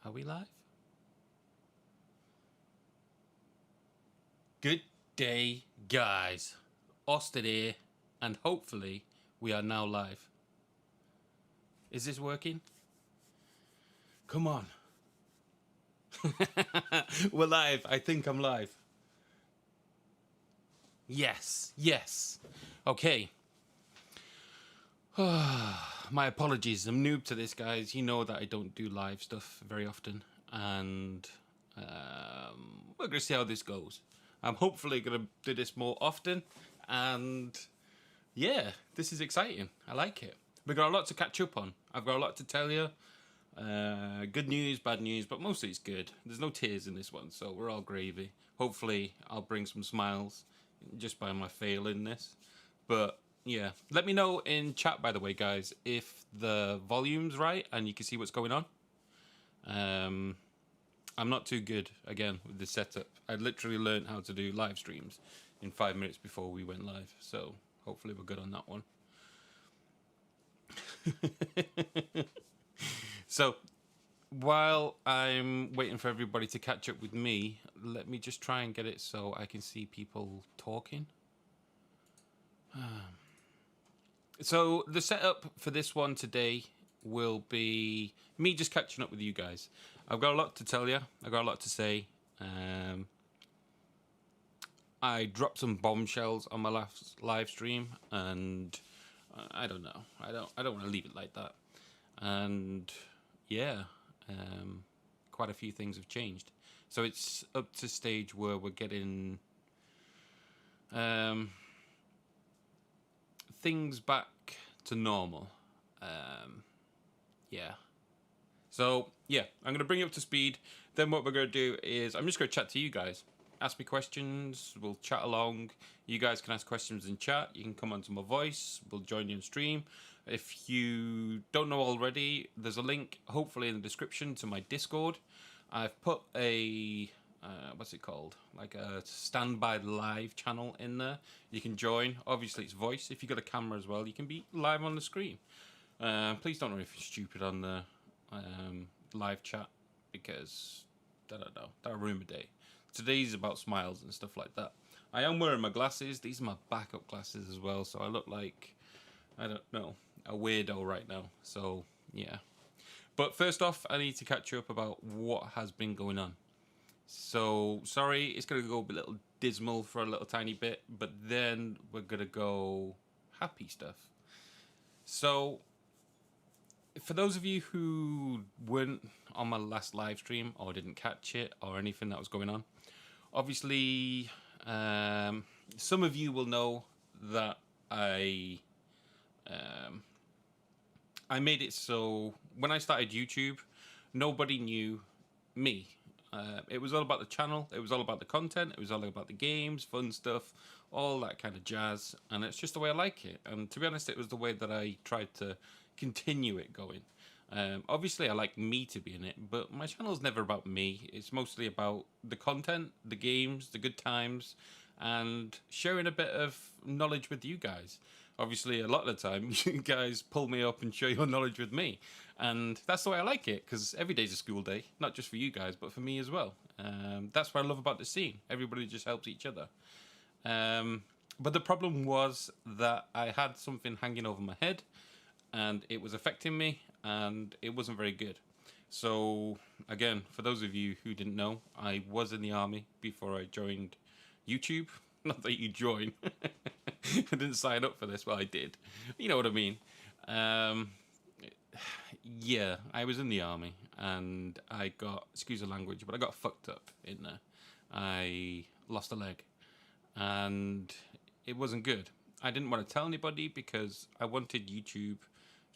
Are we live? Good day, guys. Austin here, and hopefully we are now live. Is this working? Come on. We're live. I think I'm live. Yes, yes. Okay. My apologies. I'm noob to this, guys. You know that I don't do live stuff very often, and we're gonna see how this goes. I'm hopefully gonna do this more often, and yeah, this is exciting. I like it. We've got a lot to catch up on. I've got a lot to tell you. Good news, bad news, but mostly it's good. There's no tears in this one, so we're all gravy. Hopefully, I'll bring some smiles just by my fail in this. But yeah, let me know in chat, by the way, guys, if the volume's right and you can see what's going on. I'm not too good, again, with the setup. I literally learned how to do live streams in 5 minutes before we went live, so hopefully we're good on that one. So, while I'm waiting for everybody to catch up with me, let me just try and get it so I can see people talking. So the setup for this one today will be me just catching up with you guys. I've got a lot to tell you. I've got a lot to say. I dropped some bombshells on my last live stream, and I don't know. I don't want to leave it like that. And yeah, quite a few things have changed. So it's up to stage where we're getting things back to normal. Yeah. So yeah, I'm gonna bring you up to speed. Then what we're gonna do is I'm just gonna chat to you guys. Ask me questions. We'll chat along. You guys can ask questions in chat. You can come onto my voice. We'll join you in stream. If you don't know already, there's a link hopefully in the description to my Discord. I've put a what's it called? Like a standby live channel in there. You can join. Obviously, it's voice. If you've got a camera as well, you can be live on the screen. Please don't know if you're stupid on the live chat, because I don't know. That'll ruin my day. Today's about smiles and stuff like that. I am wearing my glasses. These are my backup glasses as well, so I look like, I don't know, a weirdo right now. So yeah. But first off, I need to catch you up about what has been going on. So sorry, it's gonna go a little dismal for a little tiny bit, but then we're gonna go happy stuff. So for those of you who weren't on my last live stream or didn't catch it or anything that was going on, obviously some of you will know that I made it so when I started YouTube, nobody knew me. It was all about the channel. It was all about the content. It was all about the games, fun stuff, all that kind of jazz. And it's just the way I like it. And to be honest, it was the way that I tried to continue it going. Obviously, I like me to be in it, but my channel's never about me. It's mostly about the content, the games, the good times, and sharing a bit of knowledge with you guys. Obviously, a lot of the time, you guys pull me up and share your knowledge with me. And that's the way I like it, because every day's a school day, not just for you guys, but for me as well. That's what I love about the scene. Everybody just helps each other. But the problem was that I had something hanging over my head, and it was affecting me, and it wasn't very good. So, again, for those of you who didn't know, I was in the army before I joined YouTube. Not that you join. I didn't sign up for this, well, I did. You know what I mean. Yeah, I was in the army, and I got, excuse the language, but I got fucked up in there. I lost a leg, and it wasn't good. I didn't want to tell anybody because I wanted YouTube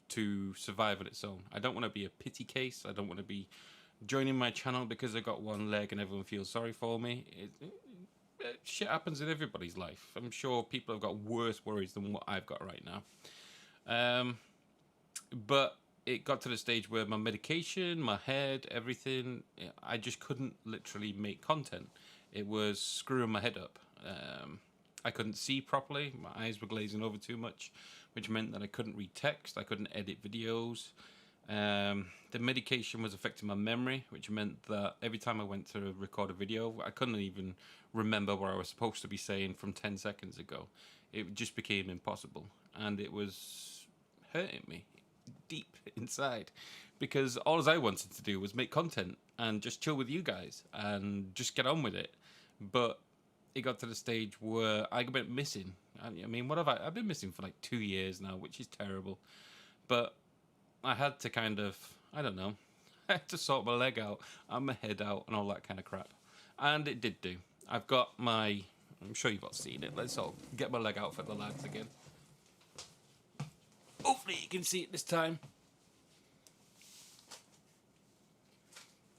to survive on its own. I don't want to be a pity case. I don't want to be joining my channel because I got one leg and everyone feels sorry for me. Shit happens in everybody's life. I'm sure people have got worse worries than what I've got right now. But it got to the stage where my medication, my head, everything, I just couldn't literally make content. It was screwing my head up. I couldn't see properly. My eyes were glazing over too much, which meant that I couldn't read text. I couldn't edit videos. The medication was affecting my memory, which meant that every time I went to record a video, I couldn't even remember what I was supposed to be saying from 10 seconds ago. It just became impossible, and it was hurting me deep inside, because all I wanted to do was make content and just chill with you guys and just get on with it. But it got to the stage where I got missing. I mean, what have I've been missing for like 2 years now, which is terrible. But I had to kind of, I don't know, I had to sort my leg out and my head out and all that kind of crap. And it did do. I've got my, I'm sure you've all seen it. Let's all get my leg out for the lads again. Hopefully you can see it this time.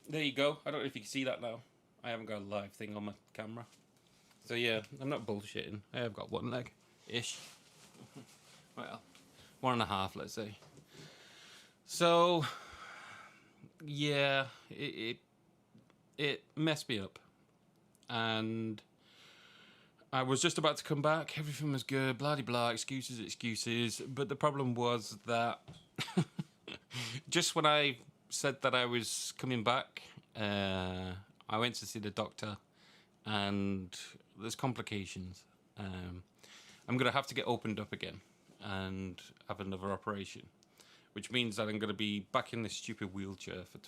There you go. I don't know if you can see that now. I haven't got a live thing on my camera. So yeah, I'm not bullshitting. I have got one leg-ish. Well, 1.5, let's say. So, yeah, it messed me up. And I was just about to come back. Everything was good, blah, blah, blah, excuses. But the problem was that just when I said that I was coming back, I went to see the doctor, and there's complications. I'm going to have to get opened up again and have another operation, which means that I'm going to be back in this stupid wheelchair for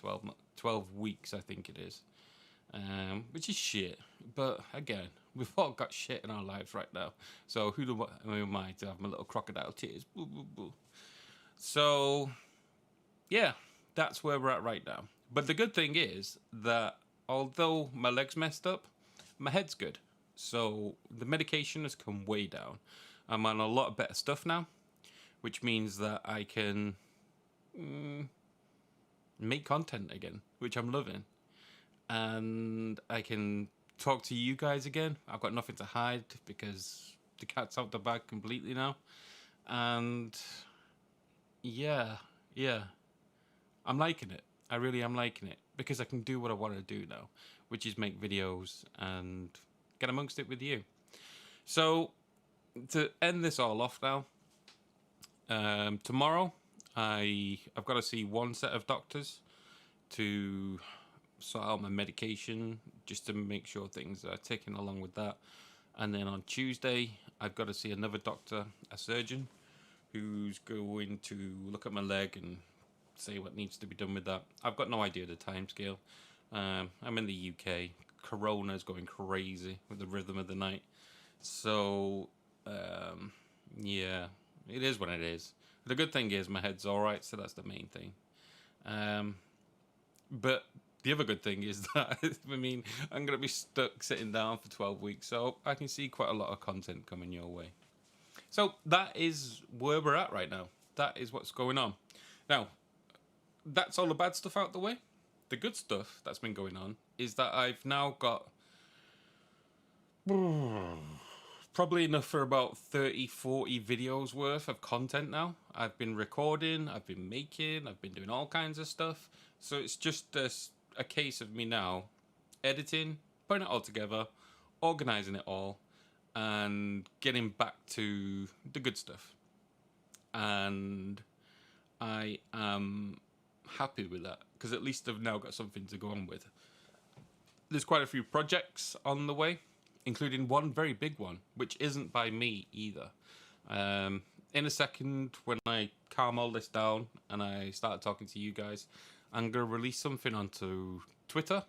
12 weeks, I think it is. Which is shit. But again, we've all got shit in our lives right now. So who am I to have my little crocodile tears? Boo, boo, boo. So, yeah, that's where we're at right now. But the good thing is that although my leg's messed up, my head's good. So the medication has come way down. I'm on a lot of better stuff now, which means that I can make content again, which I'm loving. And I can talk to you guys again. I've got nothing to hide because the cat's out the bag completely now. And yeah, I'm liking it. I really am liking it because I can do what I want to do now, which is make videos and get amongst it with you. So to end this all off now, tomorrow I've got to see one set of doctors to sort out my medication, just to make sure things are ticking along with that. And then on Tuesday I've got to see another doctor, a surgeon, who's going to look at my leg and say what needs to be done with that. I've got no idea the time scale. I'm in the UK. Corona's going crazy with the rhythm of the night. So, yeah, it is what it is. The good thing is my head's alright, so that's the main thing. But the other good thing is that, I mean, I'm going to be stuck sitting down for 12 weeks, so I can see quite a lot of content coming your way. So that is where we're at right now. That is what's going on. Now, that's all the bad stuff out the way. The good stuff that's been going on is that I've now got probably enough for about 30, 40 videos worth of content now. I've been recording, I've been making, I've been doing all kinds of stuff. So it's just a case of me now editing, putting it all together, organizing it all, and getting back to the good stuff. And I am happy with that because at least I've now got something to go on with. There's quite a few projects on the way, including one very big one, which isn't by me either. In a second, when I calm all this down and I start talking to you guys, I'm going to release something onto Twitter.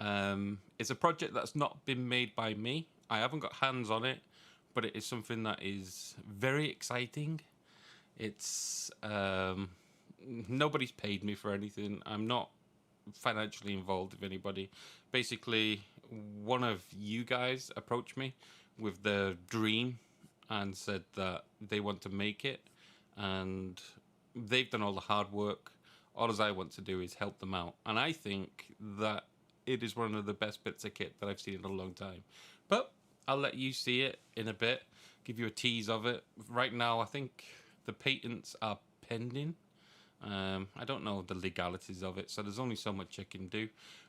It's a project that's not been made by me. I haven't got hands on it, but it is something that is very exciting. It's nobody's paid me for anything. I'm not financially involved with anybody. Basically, one of you guys approached me with their dream and said that they want to make it, and they've done all the hard work. All I want to do is help them out, and I think that it is one of the best bits of kit that I've seen in a long time. But I'll let you see it in a bit, give you a tease of it. Right now, I think the patents are pending. I don't know the legalities of it, so there's only so much I can do.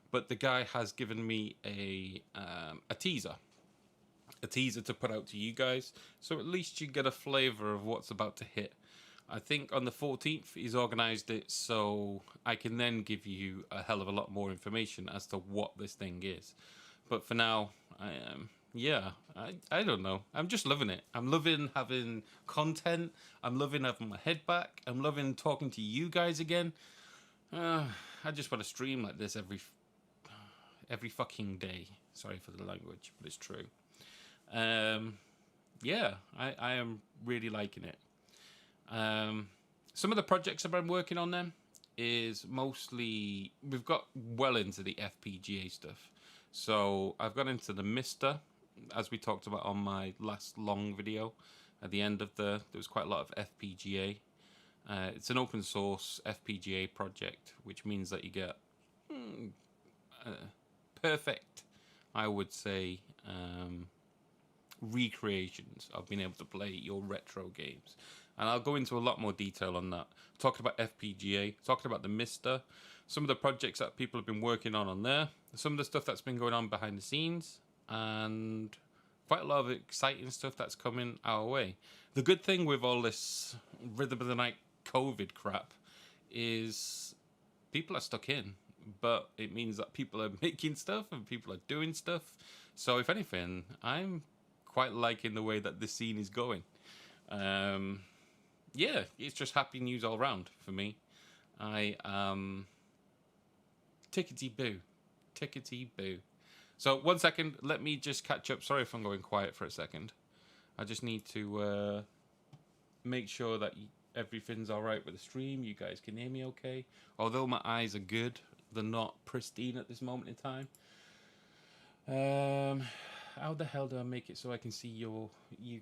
But the guy has given me a teaser to put out to you guys, so at least you get a flavour of what's about to hit. I think on the 14th he's organised it so I can then give you a hell of a lot more information as to what this thing is. But for now, I don't know. I'm just loving it. I'm loving having content. I'm loving having my head back. I'm loving talking to you guys again. I just want to stream like this every fucking day. Sorry for the language, but it's true. Yeah, I am really liking it. Some of the projects I've been working on then is mostly, we've got well into the FPGA stuff. So I've got into the Mister, as we talked about on my last long video. At the end of there was quite a lot of FPGA. It's an open source FPGA project, which means that you get perfect, I would say, recreations of being able to play your retro games. And I'll go into a lot more detail on that. Talking about FPGA, talking about the Mister, some of the projects that people have been working on there, some of the stuff that's been going on behind the scenes, and quite a lot of exciting stuff that's coming our way. The good thing with all this Rhythm of the Night COVID crap is people are stuck in, but it means that people are making stuff and people are doing stuff. So if anything, I'm quite liking the way that this scene is going. Yeah, it's just happy news all round for me. I am tickety boo. So 1 second, let me just catch up. Sorry if I'm going quiet for a second. I just need to make sure that everything's all right with the stream. You guys can hear me okay. Although my eyes are good, they're not pristine at this moment in time. How the hell do I make it so I can see you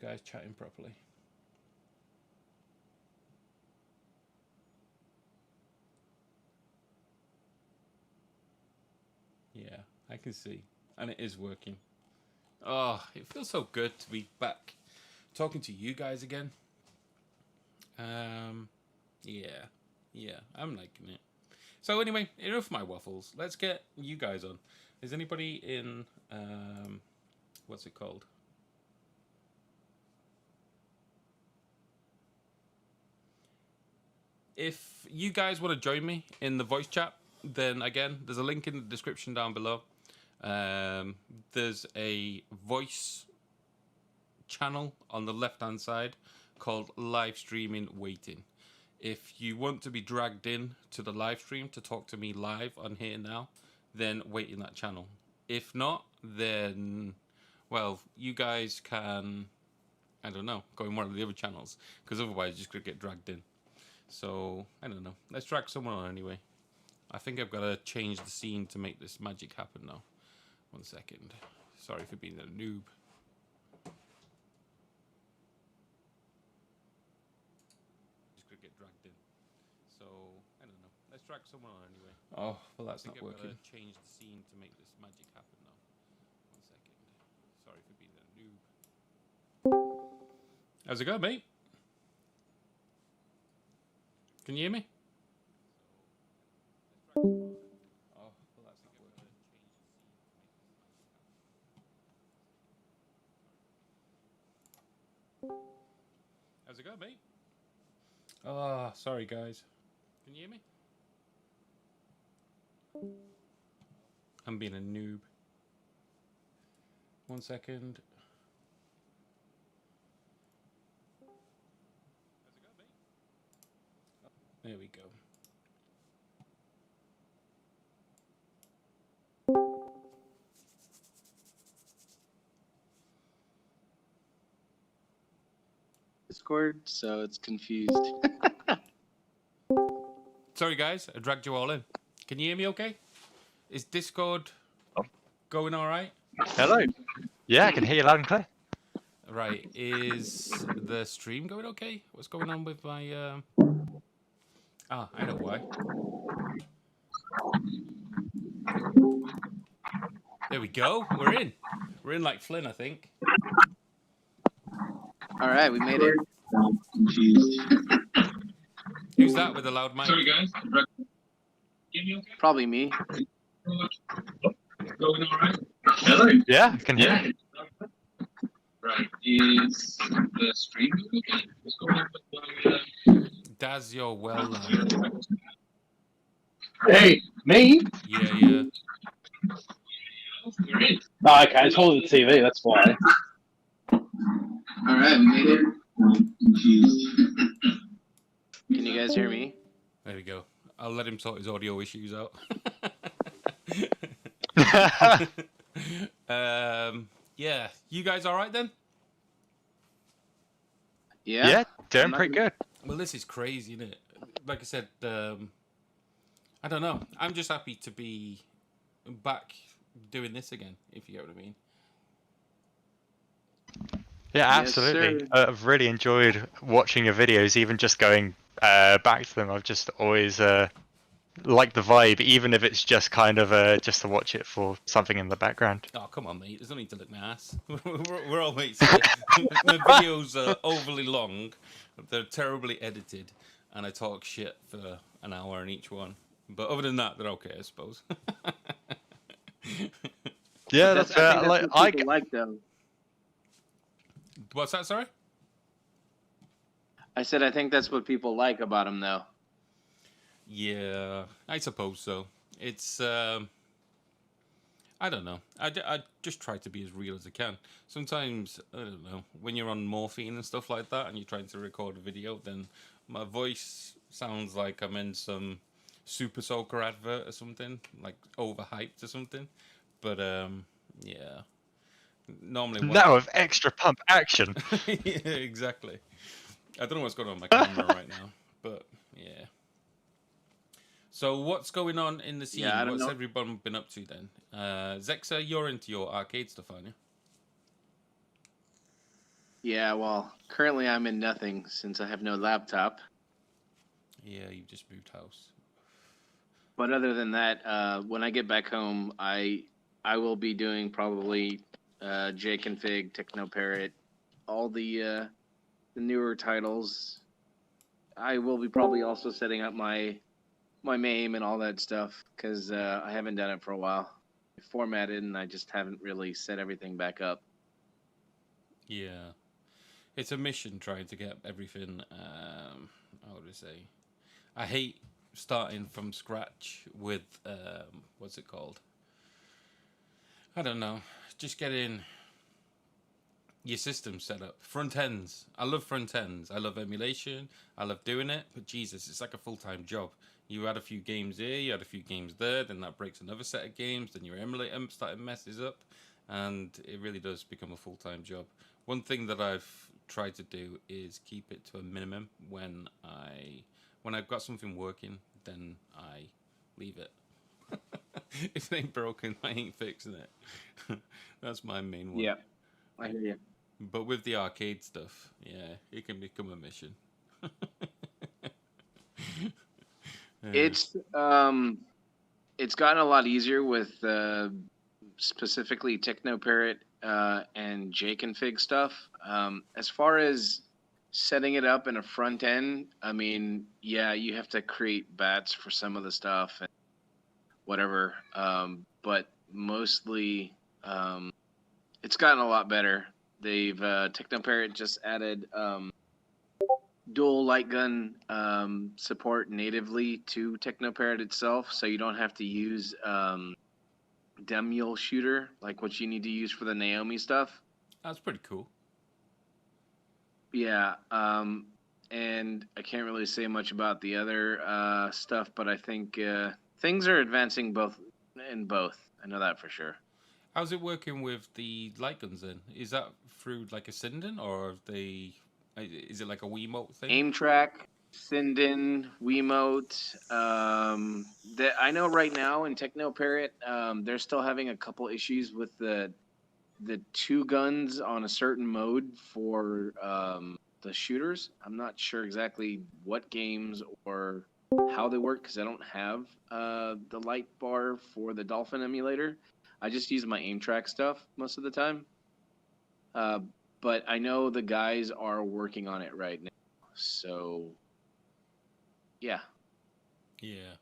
guys chatting properly? Yeah, I can see. And it is working. Oh, it feels so good to be back talking to you guys again. Yeah, I'm liking it. So anyway, enough of my waffles. Let's get you guys on. Is anybody in, what's it called? If you guys want to join me in the voice chat, then again, there's a link in the description down below. There's a voice channel on the left-hand side called Live Streaming Waiting. If you want to be dragged in to the live stream to talk to me live on here now, then wait in that channel. If not, then, well, you guys can, I don't know, go in one of the other channels, because otherwise you're just going to get dragged in. So, I don't know. Let's drag someone on anyway. I think I've got to change the scene to make this magic happen now. 1 second. Sorry for being a noob. Just could get dragged in. So, I don't know. Let's drag someone on anyway. Oh, well that's not working. I've got to change the scene to make this magic happen now. 1 second. Sorry for being a noob. How's it going, mate? Can you hear me? Oh, well that's not working. How's it going, mate? Oh, sorry guys. Can you hear me? I'm being a noob. 1 second. How's it going, mate? There we go. Discord, so it's confused. Sorry guys, I dragged you all in. Can you hear me okay? Is Discord going all right? Hello. Yeah, I can hear you loud and clear. Right, is the stream going okay? What's going on with my... Ah, I know why. There we go, we're in. We're in like Flynn, I think. All right, we made it. Jeez. Who's that with the loud mic? Sorry guys, Probably me. going all right? Hello. Yeah, I can hear you. Right, is the stream okay? What's going on with my Daz, you're well low. Hey, me? Yeah, yeah. Oh, okay, it's holding the TV, that's why. Alright, we made it. I'm confused. Can you guys hear me? There we go. I'll let him sort his audio issues out. Yeah. You guys all right then? Yeah. Yeah, doing I'm not- pretty good. Well, this is crazy, isn't it? Like I said, I don't know. I'm just happy to be back doing this again, if you get what I mean. Yeah, Yes, absolutely. sir. I've really enjoyed watching your videos, even just going back to them. I've just always liked the vibe, even if it's just kind of just to watch it for something in the background. Oh, come on, mate. There's no need to lick my ass. We're all mates here. My videos are overly long. They're terribly edited. And I talk shit for an hour in each one. But other than that, they're okay, I suppose. Yeah, That's, that's I fair. think that's Like, what people like, though. What's that, sorry? I said I think that's what people like about him, though. Yeah, I suppose so. It's, I don't know. I just try to be as real as I can. Sometimes, I don't know, when you're on morphine and stuff like that and you're trying to record a video, then my voice sounds like I'm in some Super Soaker advert or something, like overhyped or something. But, yeah. Normally, now with extra pump action. yeah, exactly. I don't know what's going on with my camera right now, but yeah. So what's going on in the scene? Yeah, I don't What's know. everyone been up to then? Zexa, you're into your arcade stuff, aren't you? Yeah, well, currently I'm in nothing since I have no laptop. Yeah, you just moved house. But other than that, when I get back home, I will be doing probably Jake and Fig, Techno Parrot, all the newer titles. I will be probably also setting up my MAME and all that stuff because I haven't done it for a while. Formatted and I just haven't really set everything back up. Yeah. It's a mission trying to get everything, how would I say? I hate starting from scratch with, what's it called? I don't know. Just getting your system set up. Front ends. I love front ends. I love emulation. I love doing it. But Jesus, it's like a full-time job. You add a few games here, you add a few games there, then that breaks another set of games, then your emulator starting messes up, and it really does become a full-time job. One thing that I've tried to do is keep it to a minimum when I've got something working, then I leave it. If it ain't broken, I ain't fixing it. That's my main one. Yeah, I hear you. But with the arcade stuff, yeah, it can become a mission. It's gotten a lot easier with specifically Techno Parrot and Jake and Fig stuff. As far as setting it up in a front end, I mean, yeah, you have to create bats for some of the stuff and whatever. But mostly, it's gotten a lot better. They've Techno Parrot just added dual light gun support natively to Techno Parrot itself, so you don't have to use Demule shooter like what you need to use for the Naomi stuff. That's pretty cool. Yeah, and I can't really say much about the other stuff, but I think things are advancing both. I know that for sure. How's it working with the light guns then? Is that through like a Sinden or is it like a Wiimote thing? Aim track, Sinden, Wiimote. That I know right now in Techno Parrot, they're still having a couple issues with the two guns on a certain mode for the shooters. I'm not sure exactly what games or how they work because I don't have the light bar for the Dolphin emulator. I just use my aim track stuff most of the time. But I know the guys are working on it right now. So, yeah. Yeah.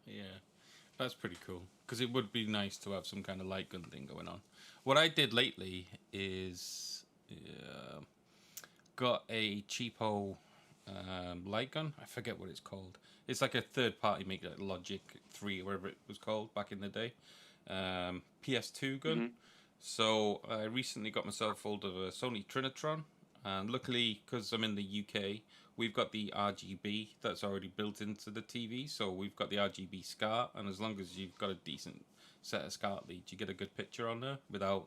That's pretty cool. Because it would be nice to have some kind of light gun thing going on. What I did lately is got a cheapo light gun. I forget what it's called. It's like a third party make, like Logic 3 or whatever it was called back in the day. PS2 gun. Mm-hmm. So I recently got myself hold of a Sony Trinitron, and luckily, because I'm in the UK, we've got the RGB that's already built into the TV. So we've got the RGB SCART, and as long as you've got a decent set of SCART leads, you get a good picture on there without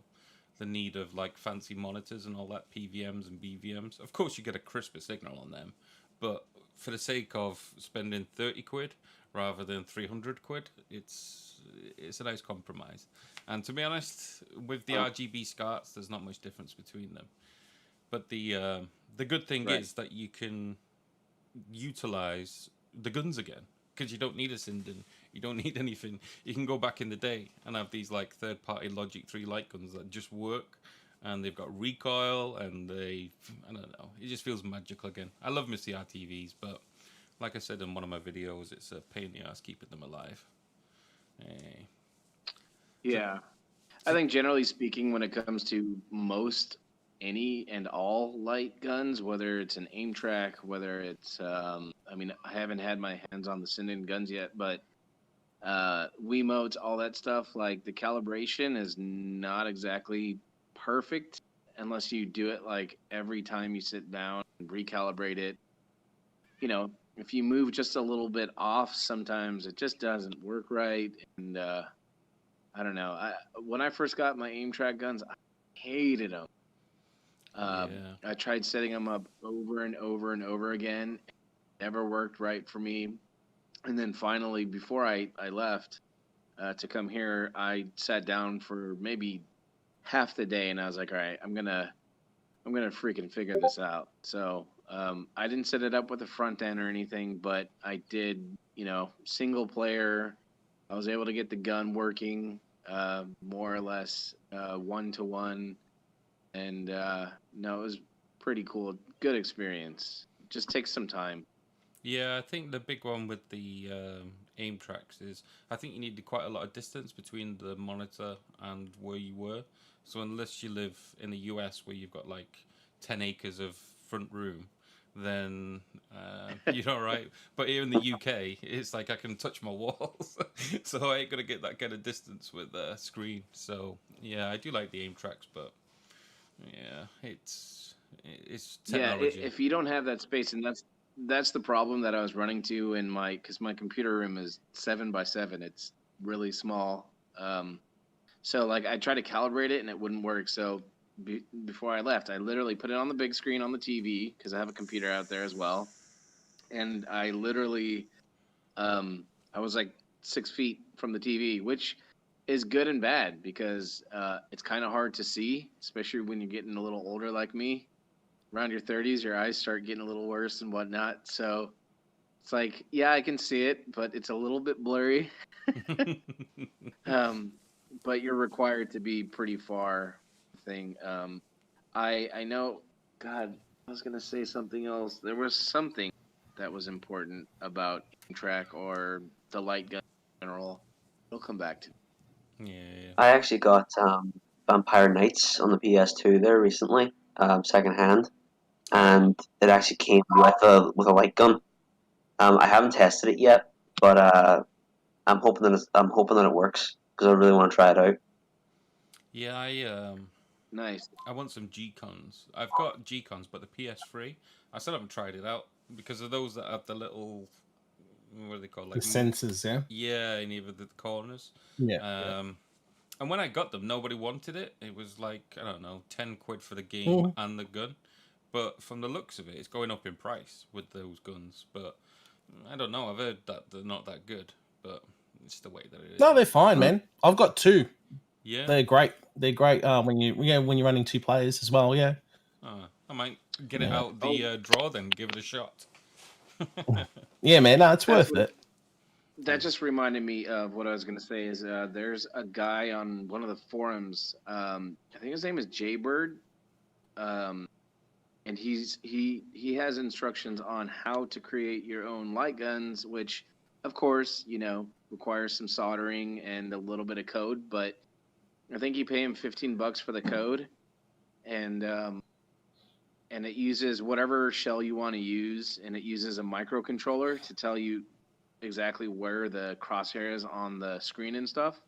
the need of like fancy monitors and all that PVMs and BVMs. Of course, you get a crisper signal on them, but for the sake of spending 30 quid rather than 300 quid, it's a nice compromise. And to be honest, with the RGB SCARTs, there's not much difference between them. But the good thing is that you can utilize the guns again, because you don't need a Sinden, you don't need anything. You can go back in the day and have these like third-party Logic 3 light guns that just work, and they've got recoil, and I don't know, it just feels magical again. I love my CRTVs, but like I said in one of my videos, it's a pain in the ass keeping them alive. Yeah. I think generally speaking, when it comes to most any and all light guns, whether it's an aim track, whether it's, I mean, I haven't had my hands on the Sinden guns yet, but Wiimotes, all that stuff, like the calibration is not exactly perfect unless you do it like every time you sit down and recalibrate it. You know, if you move just a little bit off, sometimes it just doesn't work right. And I don't know. When I first got my aim track guns, I hated them. I tried setting them up over and over and over again. It never worked right for me. And then finally, before I left to come here, I sat down for maybe half the day, and I was like, all right, I'm gonna freaking figure this out. So I didn't set it up with a front end or anything, but I did, single player. I was able to get the gun working more or less 1-to-1, and no, it was pretty cool. Good experience. Just takes some time. Yeah, I think the big one with the aim tracks is I think you need quite a lot of distance between the monitor and where you were. So unless you live in the US where you've got like 10 acres of front room, then you're all right. But here in the UK, it's like I can touch my walls. So I ain't going to get that kind of distance with a screen. So yeah, I do like the aim tracks, but yeah, it's technology. Yeah, if you don't have that space, and that's the problem that I was running to in because my computer room is 7x7. It's really small. So like I tried to calibrate it and it wouldn't work. So before I left, I literally put it on the big screen on the TV because I have a computer out there as well. And I literally, I was like 6 feet from the TV, which is good and bad because it's kind of hard to see, especially when you're getting a little older like me. Around your 30s, your eyes start getting a little worse and whatnot. So it's like, yeah, I can see it, but it's a little bit blurry. But you're required to be pretty far. I know. God, I was gonna say something else. There was something that was important about track or the light gun in general. It'll come back to me. Yeah. I actually got Vampire Knights on the PS2 there recently, secondhand, and it actually came with a light gun. I haven't tested it yet, but I'm hoping that it works because I really want to try it out. Yeah, Nice. I want some G-Cons. I've got G-Cons, but the PS3, I still haven't tried it out because of those that have the little, what are they called? Like the sensors, yeah? Yeah, in either the corners. Yeah. And when I got them, nobody wanted it. It was like, I don't know, 10 quid for the game and the gun. But from the looks of it, it's going up in price with those guns. But I don't know. I've heard that they're not that good. But it's the way that it is. No, they're fine, man. I've got two. Yeah. They're great. They're great when you're running two players as well, yeah. I might get it out the drawer then, give it a shot. Yeah, man. No, it's worth it. That just reminded me of what I was going to say is there's a guy on one of the forums. I think his name is Jaybird. And he has instructions on how to create your own light guns, which, of course, requires some soldering and a little bit of code. But I think you pay him $15 for the code, and and it uses whatever shell you want to use, and it uses a microcontroller to tell you exactly where the crosshair is on the screen and stuff.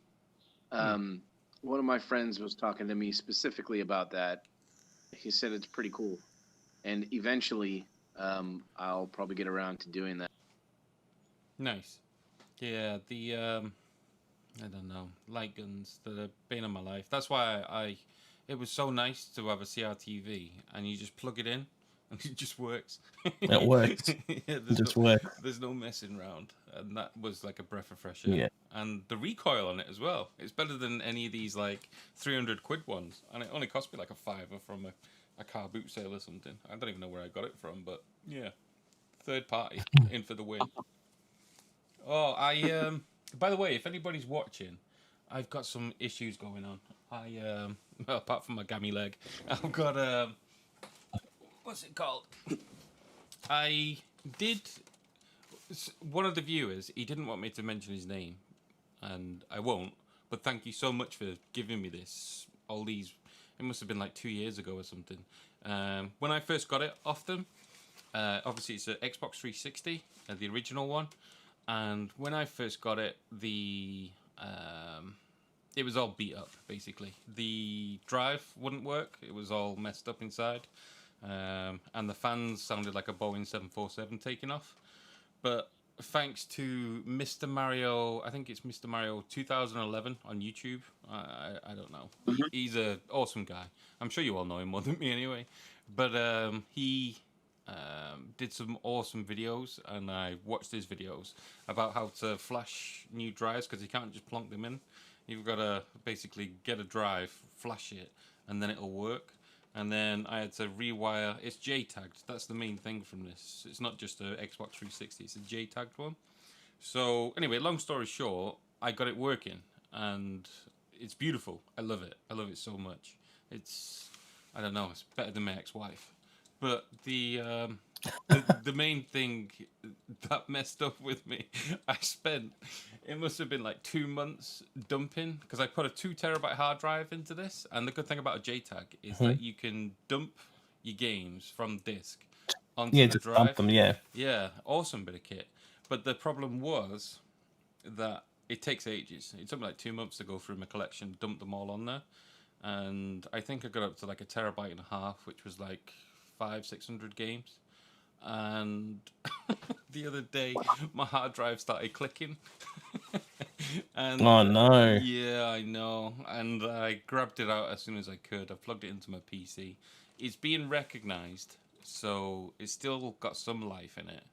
One of my friends was talking to me specifically about that. He said it's pretty cool, and eventually, I'll probably get around to doing that. Nice. Yeah, the I don't know, light guns that have been in my life. That's why it was so nice to have a CRTV, and you just plug it in, and it just works. It works. Yeah, It just works. there's no messing around, and that was like a breath of fresh air. Yeah. And the recoil on it as well. It's better than any of these like 300 quid ones, and it only cost me like a fiver from a car boot sale or something. I don't even know where I got it from, but yeah, third party in for the win. Oh, by the way, if anybody's watching, I've got some issues going on. Well, apart from my gammy leg, I've got what's it called? I did. One of the viewers, he didn't want me to mention his name, and I won't. But thank you so much for giving me this. All these, it must have been like 2 years ago or something. When I first got it off them, obviously it's an Xbox 360, the original one. And when I first got it, it was all beat up, basically. The drive wouldn't work. It was all messed up inside. And the fans sounded like a Boeing 747 taking off. But thanks to Mr. Mario, I think it's Mr. Mario 2011 on YouTube. I don't know. He's an awesome guy. I'm sure you all know him more than me anyway. But he did some awesome videos, and I watched his videos about how to flash new drives, because you can't just plonk them in. You've got to basically get a drive, flash it, and then it'll work. And then I had to rewire. It's J-tagged. That's the main thing from this. It's not just a Xbox 360. It's a J-tagged one. So anyway, long story short, I got it working, and it's beautiful. I love it. I love it so much. I don't know. It's better than my ex-wife. But the main thing that messed up with me, it must have been like 2 months dumping, because I put a 2 terabyte hard drive into this, and the good thing about a JTAG is that you can dump your games from disk onto the just drive. dump them, yeah. Yeah, awesome bit of kit. But the problem was that it takes ages. It took me like 2 months to go through my collection, dump them all on there, and I think I got up to like 1.5 terabytes, which was like 500-600 games. And the other day my hard drive started clicking. And oh no. Yeah, I know. And I grabbed it out as soon as I could. I plugged it into my PC. It's being recognized, so it's still got some life in it.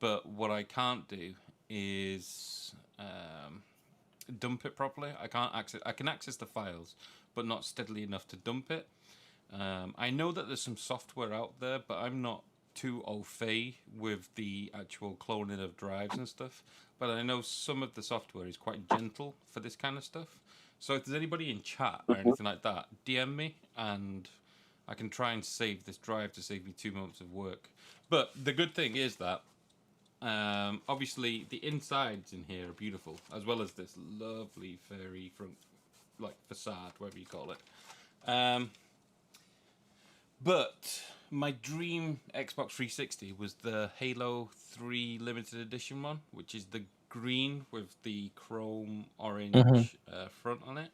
But what I can't do is dump it properly. I can access the files, but not steadily enough to dump it. I know that there's some software out there, but I'm not too au fait with the actual cloning of drives and stuff. But I know some of the software is quite gentle for this kind of stuff. So if there's anybody in chat or anything like that, DM me, and I can try and save this drive to save me 2 months of work. But the good thing is that obviously the insides in here are beautiful, as well as this lovely fairy front, like facade, whatever you call it. But my dream Xbox 360 was the Halo 3 limited edition one, which is the green with the chrome orange front on it.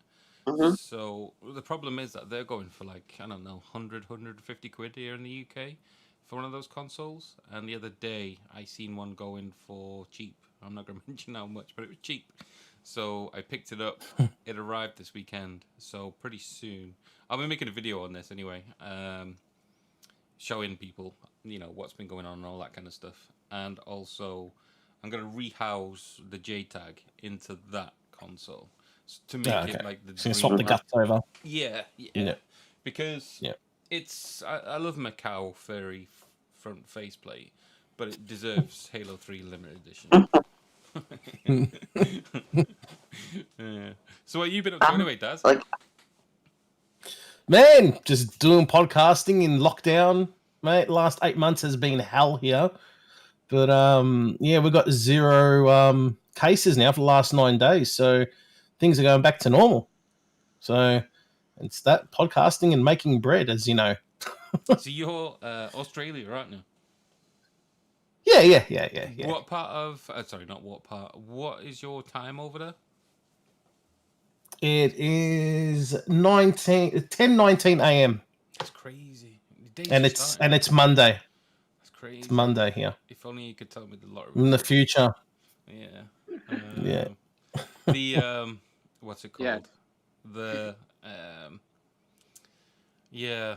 So the problem is that they're going for like, I don't know, 150 quid here in the UK for one of those consoles. And the other day I seen one going for cheap. I'm not going to mention how much, but it was cheap. So I picked it up. It arrived this weekend, so pretty soon I'll be making a video on this anyway, showing people, what's been going on and all that kind of stuff. And also, I'm going to rehouse the JTAG into that console to make it like the. So you swap the guts over. Yeah. Because it's. I love Macau furry front faceplate, but it deserves Halo 3 limited edition. Yeah. So what have you been up to anyway, Daz? Man, just doing podcasting in lockdown, mate. Last 8 months has been hell here. But we've got 0 cases now for the last 9 days. So things are going back to normal. So it's that podcasting and making bread, as you know. So you're Australia, right now? Yeah. What part of? Sorry, not what part. What is your time over there? It is 10:19 a.m. That's crazy. The day's and just starting. it's Monday. That's crazy. It's Monday here. If only you could tell me the lottery. In the future. Yeah. Yeah. The what's it Yeah. called? The yeah.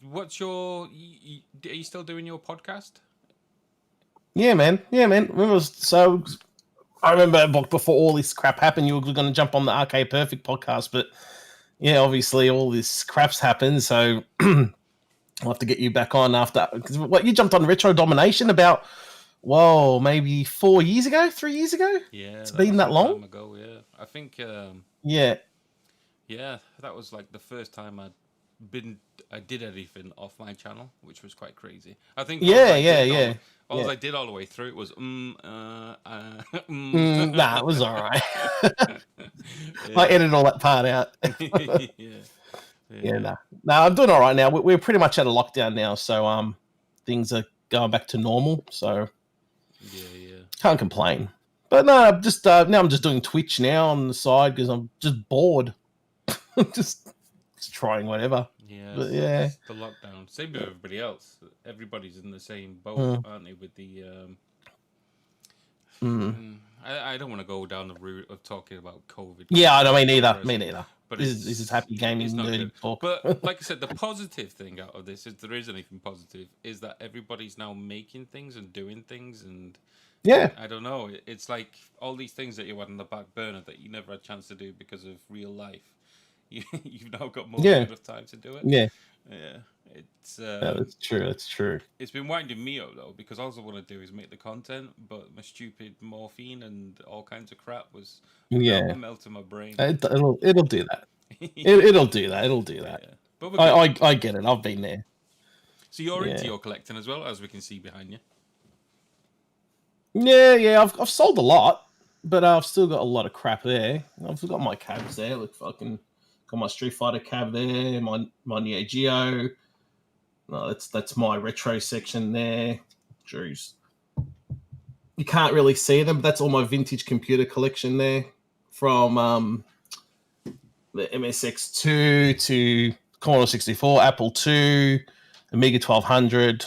What's your? Are you still doing your podcast? Yeah, man. So I remember before all this crap happened, you were going to jump on the Arcade Perfect podcast, but yeah, obviously all this crap's happened, so I'll have to get you back on after. Because what you jumped on Retro Domination about, whoa, maybe 3 years ago? Yeah, It's that been was that some long. time ago. Yeah, I think. Yeah. Yeah, that was like the first time I did anything off my channel, which was quite crazy. I think all I did all the way through it was Nah, it was all right. Yeah. I edited all that part out. Yeah. No, I'm doing all right now. We're pretty much out of lockdown now, so things are going back to normal. So Yeah. can't complain. But no, I'm just now I'm just doing Twitch now on the side because I'm just bored. just trying whatever. Yeah. But yeah. It's the lockdown. Same with everybody else. Everybody's in the same boat, aren't they? With the I don't want to go down the route of talking about COVID. Yeah, I don't mean either. Me neither. But this is happy gaming nerdy talk. But like I said, the positive thing out of this, if there is anything positive, is that everybody's now making things and doing things, and yeah, I don't know. It's like all these things that you had on the back burner that you never had a chance to do because of real life. You've now got more than enough time to do it. Yeah. It's that's true. That's true. It's been winding me up though because all I want to do is make the content, but my stupid morphine and all kinds of crap was melting my brain. It'll do that. It'll do that. It'll do that. Yeah. But I get it. I've been there. So you're into your collecting as well, as we can see behind you. Yeah. I've sold a lot, but I've still got a lot of crap there. I've got my cabs there. Look, fucking got my Street Fighter cab there. My Neo Geo. No, that's my retro section there. Jeez. You can't really see them, but that's all my vintage computer collection there. From the MSX2 to Commodore 64, Apple II, Amiga 1200.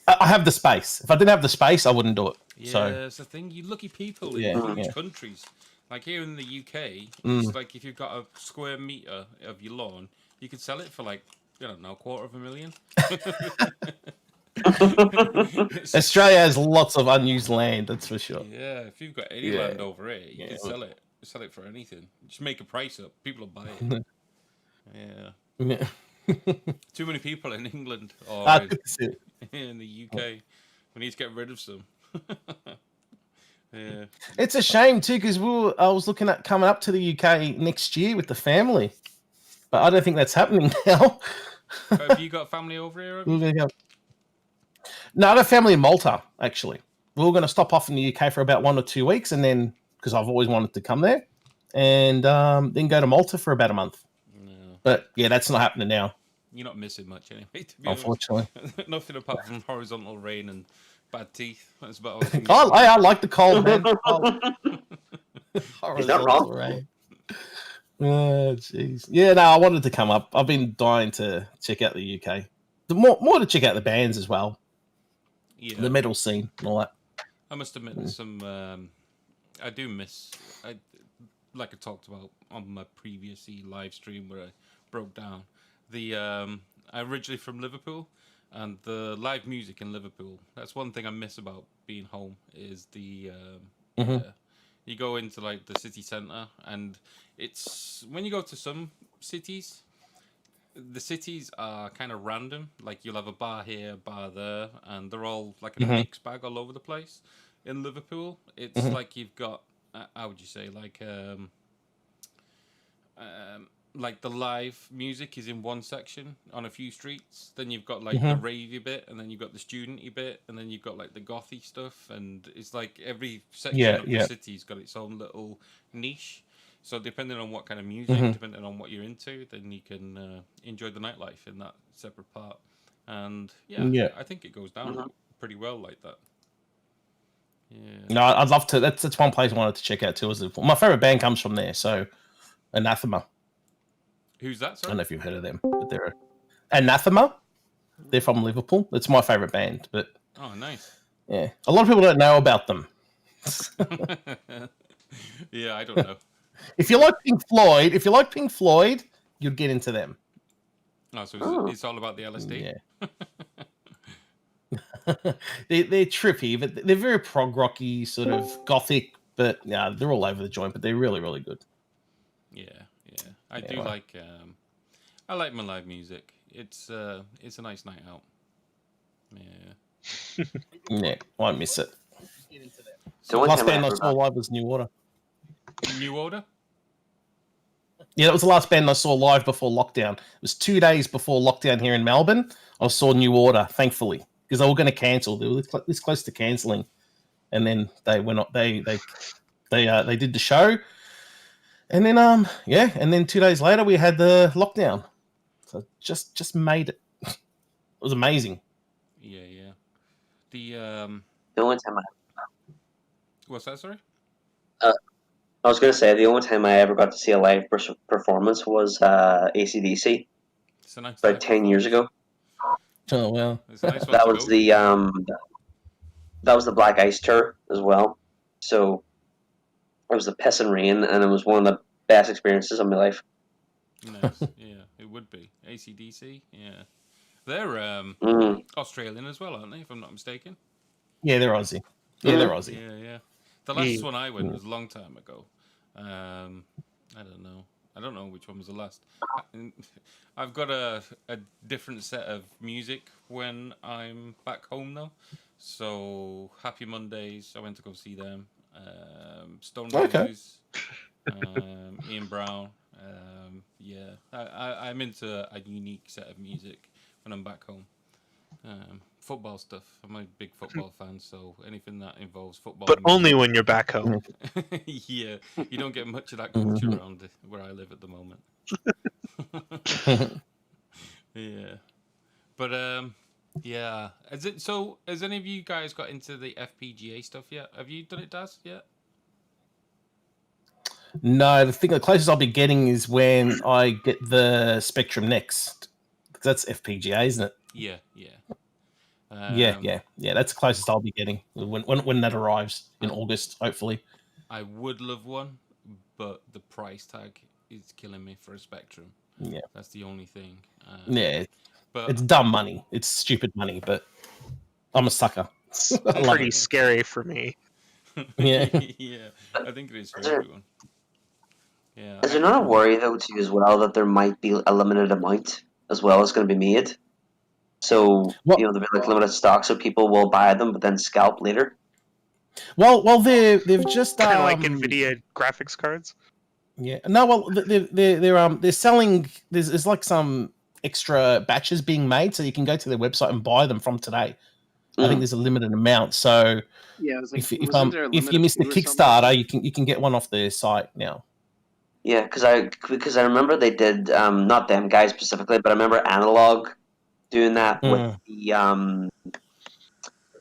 I have the space. If I didn't have the space, I wouldn't do it. Yeah, that's the thing. You lucky people in huge countries. Like here in the UK, it's like if you've got a square meter of your lawn, you could sell it for like, I don't know, $250,000. Australia has lots of unused land, that's for sure. Yeah, if you've got any land over here, you can sell it. Sell it for anything. Just make a price up. People will buy it. Yeah. Too many people in England or in the UK. We need to get rid of some. Yeah. It's a shame too because I was looking at coming up to the UK next year with the family, but I don't think that's happening now. Have you got family over here? No, I got family in Malta actually. We were going to stop off in the UK for about 1 or 2 weeks, and then because I've always wanted to come there, and then go to Malta for about a month. No. But yeah, that's not happening now. You're not missing much anyway. To be unfortunately, honest. Nothing apart from horizontal rain and bad teeth. That's about all. I like the cold, man. Is that wrong? Rain. Oh, jeez. Yeah, no, I wanted to come up. I've been dying to check out the UK. More to check out the bands as well. Yeah. The metal scene and all that. I must admit, I do miss. Like I talked about on my previous live stream where I broke down. I'm originally from Liverpool, and the live music in Liverpool. That's one thing I miss about being home is the. You go into like the city centre, and it's when you go to some cities, the cities are kind of random. Like you'll have a bar here, a bar there, and they're all like a mixed bag all over the place. In Liverpool, it's like you've got how would you say like the live music is in one section on a few streets. Then you've got like the ravey bit, and then you've got the studenty bit, and then you've got like the gothy stuff. And it's like every section of the city's got its own little niche. So depending on what kind of music, Mhm. depending on what you're into, then you can enjoy the nightlife in that separate part. And yeah, Yeah. I think it goes down Mhm. pretty well like that. Yeah. No, I'd love to. That's one place I wanted to check out too. Is my favorite band comes from there. So, Anathema. Who's that? I Sorry. don't know if you've heard of them, but they're Anathema. They're from Liverpool. It's my favorite band, but Oh, nice. yeah, a lot of people don't know about them. Yeah, I don't know. If you like Pink Floyd, you'd get into them. Oh, so Oh. it's all about the LSD. Yeah. they're trippy, but they're very prog rocky, sort of gothic. But yeah, they're all over the joint. But they're really, really good. Yeah, yeah. I do Anyway. like. I like my live music. It's a nice night out. Yeah. Yeah, won't miss it. The only Last time I band I ever saw got- live was New Order. New Order. Yeah, that was the last band I saw live before lockdown. It was 2 days before lockdown here in Melbourne. I saw New Order, thankfully, because they were going to cancel. They were this close to cancelling, and then they went up. They did the show, and then and then 2 days later we had the lockdown. So just made it. It was amazing. Yeah, yeah. the only time What's that? Sorry. I was going to say the only time I ever got to see a live performance was AC/DC It's a nice. about live 10 years performance. Oh ago. well. It's a nice one That to was go the that was the Black Ice tour as well. So it was the piss and rain, and it was one of the best experiences of my life. to. Nice. Yeah, it would be AC/DC. Yeah, they're Mm. Australian as well, aren't they? If I'm not mistaken. Yeah, they're Aussie. Yeah, they're Aussie. Yeah, yeah. The last Yeah. one I went was a long time ago. I don't know. I don't know which one was the last. I've got a different set of music when I'm back home though. So Happy Mondays, I went to go see them. Stone Okay. Roses, Ian Brown. Yeah, I'm into a unique set of music when I'm back home. Football stuff. I'm a big football fan, so anything that involves football. But and only music- when you're back home. yeah, you don't get much of that culture Mhm. around where I live at the moment. Yeah, but yeah. Has any of you guys got into the FPGA stuff yet? Have you done it, Daz? Yet? No, the closest I'll be getting is when I get the Spectrum next, because that's FPGA, isn't it? Yeah, yeah. Yeah. That's the closest I'll be getting when that arrives in August, hopefully. I would love one, but the price tag is killing me for a Spectrum. Yeah. That's the only thing. Yeah, But it's dumb money. It's stupid money, but I'm a sucker. It's I love pretty it. scary for me. Yeah. yeah, I think it is for Is there- everyone. Yeah. Is there not a worry though too as well that there might be a limited amount as well as going to be made? So Well- there'll be like limited stock, so people will buy them but then scalp later. Well, they've just Kind of like NVIDIA graphics cards. Yeah. No, well, they're selling. There's like some extra batches being made, so you can go to their website and buy them from today. I think Mm. there's a limited amount. So Yeah, it was like, if wasn't there a if you limited missed the few or something? Kickstarter, you can get one off their site now. Yeah, because I remember they did not them guys specifically, but I remember Analog doing that with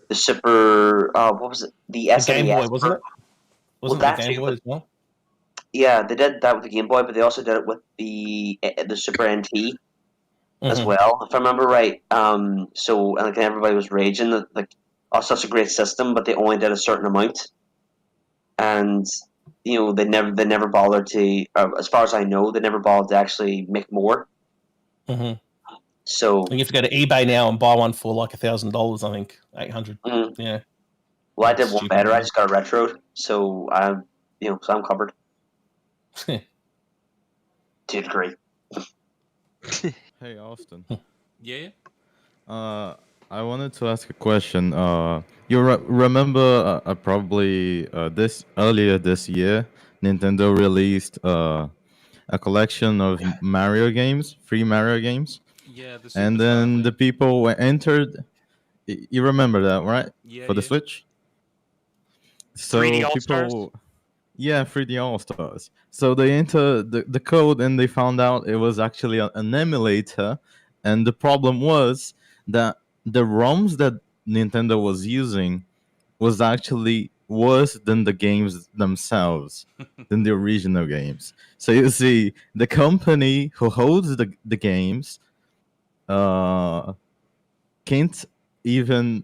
the Super what was it, the The SNES Game Boy, wasn't it? Wasn't Well, it the that Game too, Boy but- as well? Yeah, they did that with the Game Boy, but they also did it with the Super NT as Mhm. well, if I remember right. So and like everybody was raging that like, oh, such a great system, but they only did a certain amount, and they never bothered to, as far as I know, they never bothered to actually make more. Mhm. So You have to go to eBay now and buy one for like $1,000. I think 800. mm, Yeah. well, I did one Stupid better. I money. just got a retro, so so I'm covered to a degree. Hey Austin, Yeah. I wanted to ask a question. You remember probably this earlier this year, Nintendo released a collection of Mario games, free Mario games, Yeah. The and Superstar then thing. the people were entered. You remember that, right? Yeah, For the yeah. Switch. So 3D All-Stars? people, Yeah, 3D All Stars. So they enter the code and they found out it was actually an emulator, and the problem was that the ROMs that Nintendo was using was actually worse than the games themselves, than the original games. So you see, the company who holds the games uh, can't even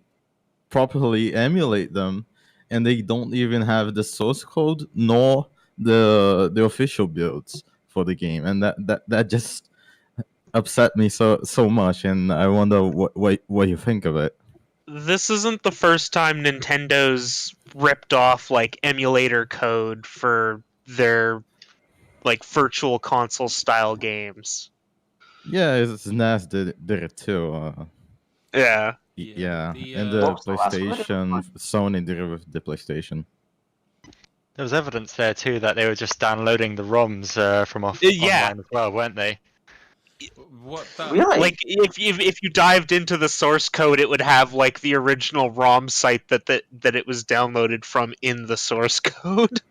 properly emulate them, and they don't even have the source code nor the official builds for the game, and that just upset me so much, and I wonder what you think of it. This isn't the first time Nintendo's ripped off like emulator code for their like virtual console style games. Yeah, it's NAS did it too. Yeah. Yeah, Yeah, the and What the was the last one? PlayStation, Sony did it with the PlayStation. There was evidence there too that they were just downloading the ROMs from Yeah. online as well, weren't they? what that Really? Like if you dived into the source code, it would have like the original ROM site that it was downloaded from in the source code.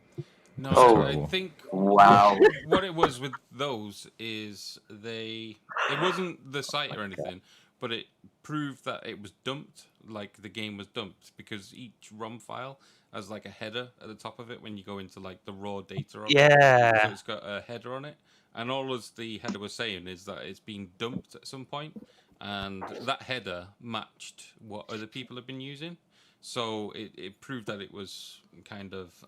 No, Oh. I think Wow. what it was with those is it wasn't the site or anything, but it proved that it was dumped, like the game was dumped, because each ROM file has like a header at the top of it when you go into like the raw data of it. So Yeah. it's got a header on it, and all as the header was saying is that it's being dumped at some point, and that header matched what other people have been using. So it proved that it was kind of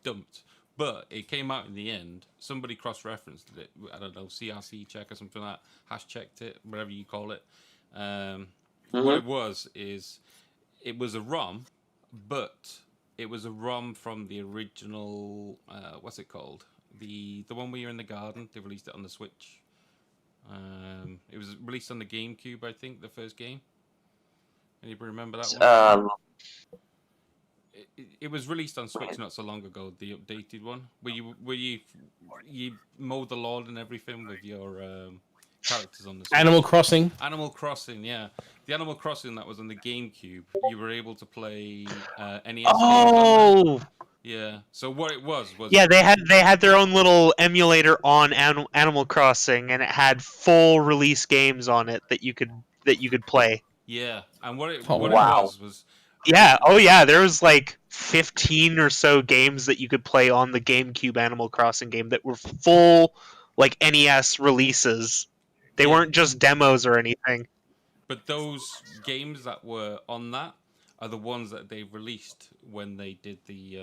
dumped. But it came out in the end. Somebody cross-referenced it. I don't know, CRC check or something like that. Hash checked it, whatever you call it. What it was is it was a ROM, but it was a ROM from the original. What's it called? The one where you're in the garden. They released it on the Switch. It was released on the GameCube, I think, the first game. Anybody remember that one? It was released on Switch not so long ago. The updated one, where you mow the lawn and everything with your characters on the Switch. Animal Crossing. Animal Crossing, yeah, the Animal Crossing that was on the GameCube. You were able to play NES games on Oh. there. Yeah. So what it was Yeah, they had their own little emulator on Animal Crossing, and it had full release games on it that you could play. yeah, and what Oh, it wow. was Yeah. Oh yeah. There was like 15 or so games that you could play on the GameCube Animal Crossing game that were full like NES releases. They Yeah. weren't just demos or anything. But those games that were on that are the ones that they released when they did the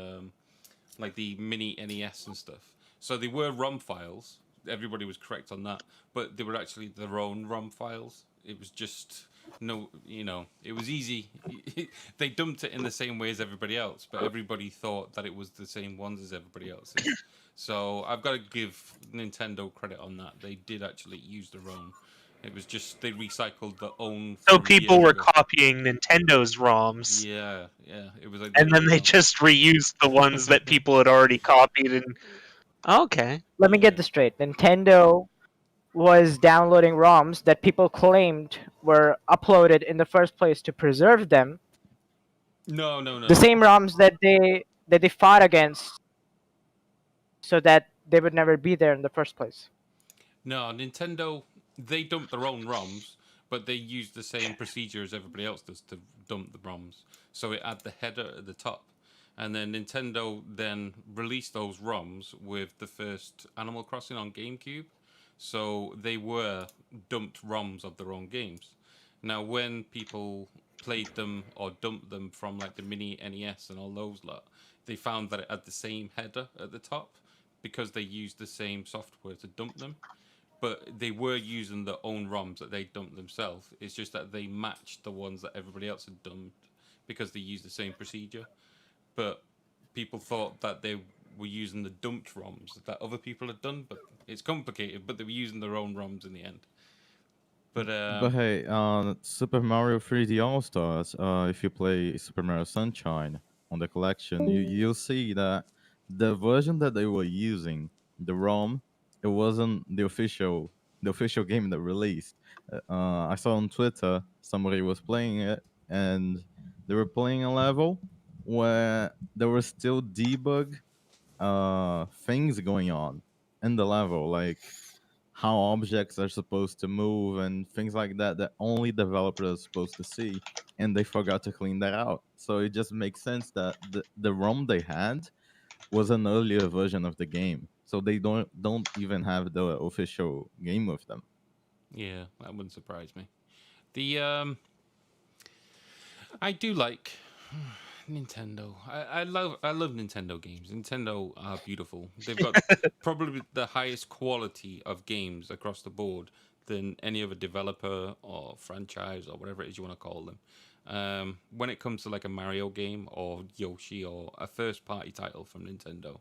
like the mini NES and stuff. So they were ROM files. Everybody was correct on that, but they were actually their own ROM files. It was just it was easy. They dumped it in the same way as everybody else, but everybody thought that it was the same ones as everybody else's. So I've got to give Nintendo credit on that. They did actually use their own. It was just they recycled their own. So from people years were ago. copying Nintendo's ROMs, Yeah, yeah. It was like and then they original. just reused the ones that people had already copied. And okay, Let me get this straight. Nintendo was downloading ROMs that people claimed were uploaded in the first place to preserve them. No. The same ROMs that they fought against, so that they would never be there in the first place. No, Nintendo, they dump their own ROMs, but they use the same procedure as everybody else does to dump the ROMs. So it had the header at the top. And then Nintendo then released those ROMs with the first Animal Crossing on GameCube. So they were dumped ROMs of their own games. Now, when people played them or dumped them from like the mini NES and all those lot, they found that it had the same header at the top because they used the same software to dump them. But they were using their own ROMs that they dumped themselves. It's just that they matched the ones that everybody else had dumped because they used the same procedure. But people thought that they were using the dumped ROMs that other people had done. But it's complicated. But they were using their own ROMs in the end. But Hey, Super Mario 3D All Stars. If you play Super Mario Sunshine on the collection, you'll see that the version that they were using, the ROM, it wasn't the official game that released. I saw on Twitter somebody was playing it, and they were playing a level where there was still debug things going on in the level, like how objects are supposed to move and things like that that only developers are supposed to see, and they forgot to clean that out. So it just makes sense that the ROM they had was an earlier version of the game, so they don't even have the official game with them. Yeah, that wouldn't surprise me. The I do like Nintendo. I love Nintendo games. Nintendo are beautiful. They've got probably the highest quality of games across the board than any other developer or franchise or whatever it is you want to call them. When it comes to like a Mario game or Yoshi or a first party title from Nintendo,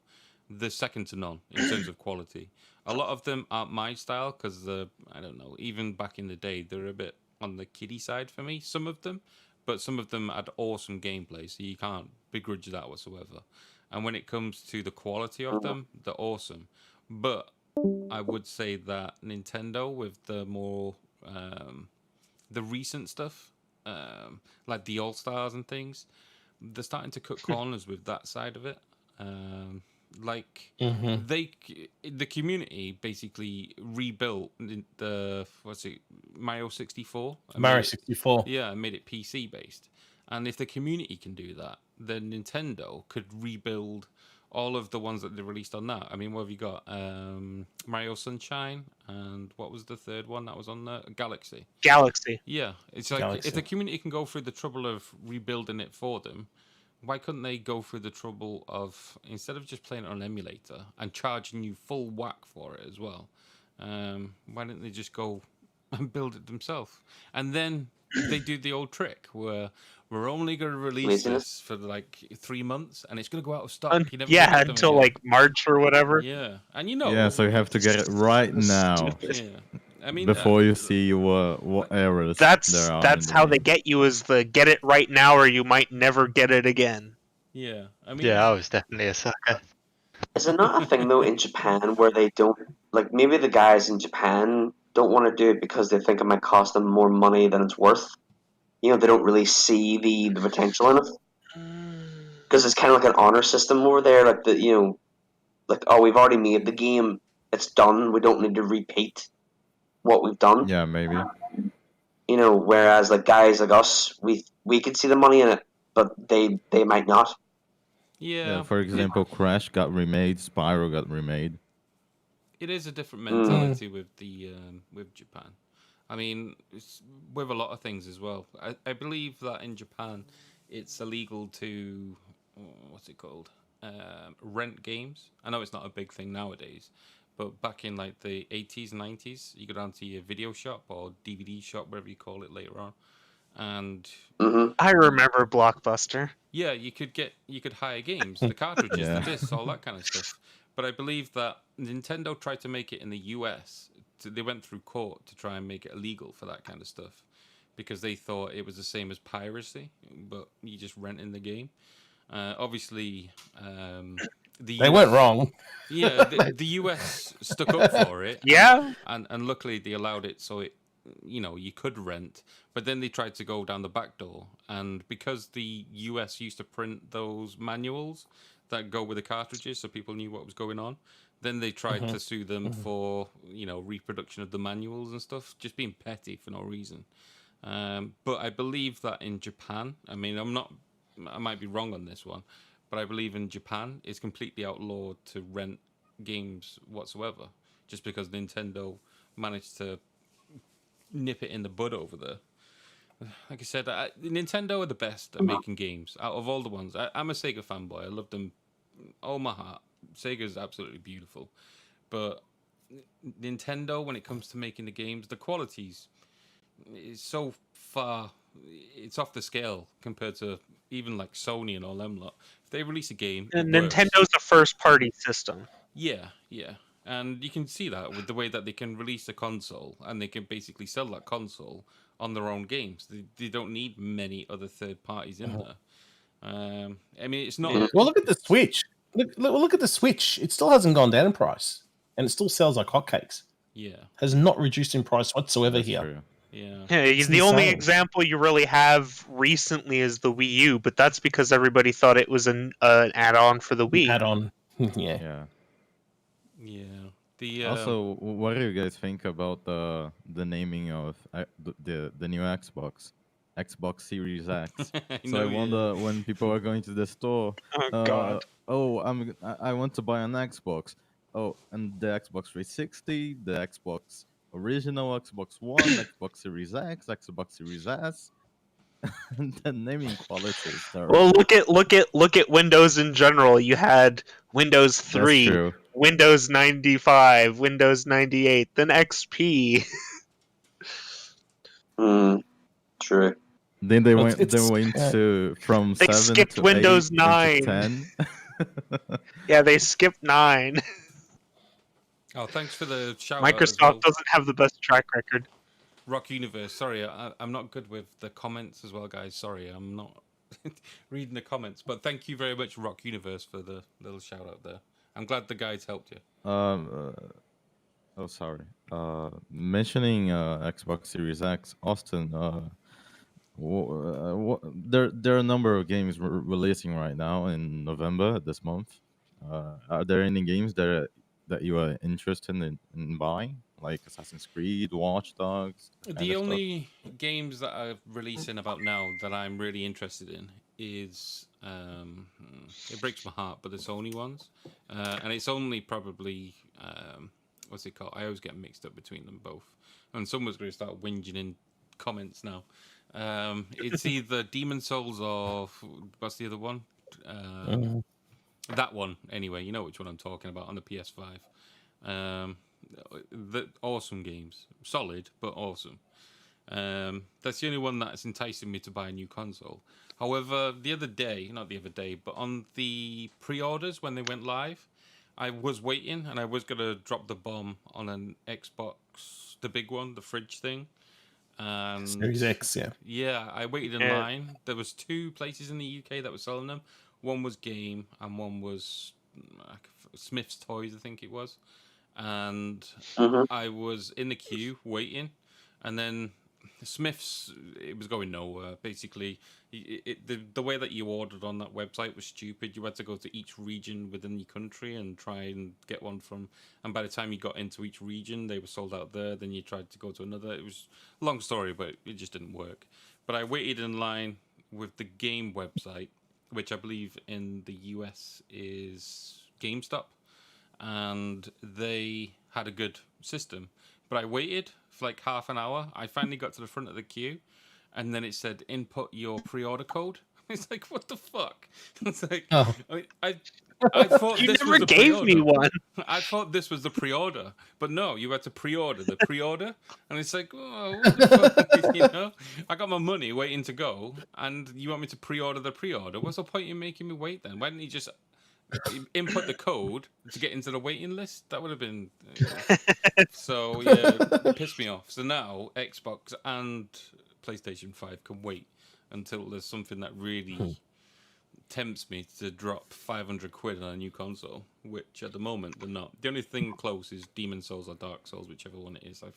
they're second to none in terms of quality. A lot of them aren't my style because I don't know. Even back in the day, they're a bit on the kiddie side for me. Some of them, but some of them had awesome gameplay, so you can't begrudge that whatsoever. And when it comes to the quality of them, they're awesome. But I would say that Nintendo, with the more the recent stuff, like the All Stars and things, they're starting to cut corners with that side of it. Like Mhm. the community basically rebuilt the what's it, Mario 64. Mario 64. Yeah, I made it PC based. And if the community can do that, then Nintendo could rebuild all of the ones that they released on that. I mean, what have you got? Mario Sunshine, and what was the third one that was on there? Galaxy. Galaxy. Yeah, it's like Galaxy. if the community can go through the trouble of rebuilding it for them, why couldn't they go through the trouble of, instead of just playing it on an emulator and charging you full whack for it as well, why didn't they just go and build it themselves? And then they do the old trick where we're only going to release Laziness. this for like 3 months and it's going to go out of stock. You're never gonna Yeah, get them until again. like March or whatever. Yeah, and you know. Yeah, so you have to get it right now Yeah, I mean, before you see what errors That's there are. that's in the how they game. get you, is the get it right now or you might never get it again. yeah, I mean, Yeah, I was definitely a sucker. Is it not a thing though in Japan where they don't like maybe the guys in Japan don't want to do it because they think it might cost them more money than it's worth? You know, they don't really see the potential in it because it's kind of like an honor system over there. Like like oh, we've already made the game, it's done. We don't need to repeat what we've done. Yeah, maybe. You know, whereas like guys like us, we could see the money in it, but they might not. yeah, Yeah, for example, Crash got remade, Spyro got remade. it is a different Mm. mentality with Japan. I mean, it's with a lot of things as well. I believe that in Japan, it's illegal to what's it called? Rent games. I know it's not a big thing nowadays, but back in like the 80s, 90s, you go down to your video shop or DVD shop, whatever you call it later on, and Hmm. I remember Blockbuster. yeah, you could hire games, the cartridges, Yeah. the discs, all that kind of stuff. But I believe that Nintendo tried to make it in the US. They went through court to try and make it illegal for that kind of stuff because they thought it was the same as piracy, but you just rent in the game. Obviously, the They weren't wrong. Yeah, the US stuck up for it. Yeah. And luckily they allowed it, so it, you know, you could rent. But then they tried to go down the back door, and because the US used to print those manuals that go with the cartridges, so people knew what was going on, then they tried to sue them for, you know, reproduction of the manuals and stuff, just being petty for no reason. But I believe that in Japan, I mean, I might be wrong on this one, but I believe in Japan it's completely outlawed to rent games whatsoever, just because Nintendo managed to nip it in the bud over there. Like I said, Nintendo are the best at making games out of all the ones. I'm a Sega fanboy. I love them all my heart. Sega's absolutely beautiful, but Nintendo, when it comes to making the games, the quality's is so far. It's off the scale compared to even like Sony and all them lot. If they release a game, it And works. Nintendo's a first party system. Yeah, yeah. And you can see that with the way that they can release a console and they can basically sell that console on their own games. They don't need many other third parties in there. I mean, it's not. Well, look at the Switch. Look at the Switch. It still hasn't gone down in price, and it still sells like hotcakes. Yeah, Has not reduced in price whatsoever That's here. true. yeah. Yeah, It's the only insane. example you really have recently is the Wii U, but that's because everybody thought it was an add-on for the Wii. Add on. Yeah. Yeah. Yeah. The Also, what do you guys think about the naming of the new Xbox Series X? I So I know, wonder when people are going to the store. Oh God. Oh, I want to buy an Xbox. Oh, and the Xbox 360, the Xbox original, Xbox One, Xbox Series X, Xbox Series S. And the naming quality is Well, terrible. look at Windows in general. You had Windows That's 3, true. Windows 95, Windows 98, then XP. True. Then they Well, went to from They 7 skipped to 8, Windows then to 9. 10. Yeah, they skipped 9. Oh, thanks for the shout out as Microsoft well, doesn't have the best track record. Rock Universe. Sorry, I'm not good with the comments as well, guys. Sorry, I'm not reading the comments. But thank you very much, Rock Universe, for the little shout out there. I'm glad the guides helped you. Oh, sorry. Mentioning Xbox Series X, Austin. There are a number of games releasing right now in November this month. Are there any games that you are interested in buying, like Assassin's Creed, Watch Dogs, that kind The of stuff? only games that are releasing about now that I'm really interested in is it breaks my heart, but the Sony ones, and it's only probably what's it called? I always get mixed up between them both, and someone's going to start whinging in comments now. It's either Demon Souls or what's the other one? That one, anyway. You know which one I'm talking about on the PS5. The awesome games, solid but awesome. That's the only one that's enticing me to buy a new console. However, not the other day, but on the pre-orders when they went live, I was waiting and I was gonna drop the bomb on an Xbox, the big one, the fridge thing. And Series X, yeah. yeah, I waited in Yeah. line. There was 2 places in the UK that were selling them. One was Game and one was Smith's Toys, I think it was. And I was in the queue waiting, and then Smith's, it was going nowhere. Basically, the way that you ordered on that website was stupid. You had to go to each region within the country and try and get one from. And by the time you got into each region, they were sold out there. Then you tried to go to another. It was a long story, but it just didn't work. But I waited in line with the Game website, which I believe in the US is GameStop, and they had a good system. But I waited for like half an hour. I finally got to the front of the queue, and then it said input your pre-order code. It's like, what the fuck? It's like, Oh. I thought You this never was the gave pre-order. me one. I thought this was the pre-order, but no, you had to pre-order the pre-order, and it's like, oh, what the fuck? You know, I got my money waiting to go, and you want me to pre-order the pre-order? What's the point in making me wait then? Why didn't you just input the code to get into the waiting list? That would have been so yeah, it pissed me off. So now Xbox and PlayStation 5 can wait until there's something that really tempts me to drop 500 quid on a new console, which at the moment they're not. The only thing close is Demon Souls or Dark Souls, whichever one it is. I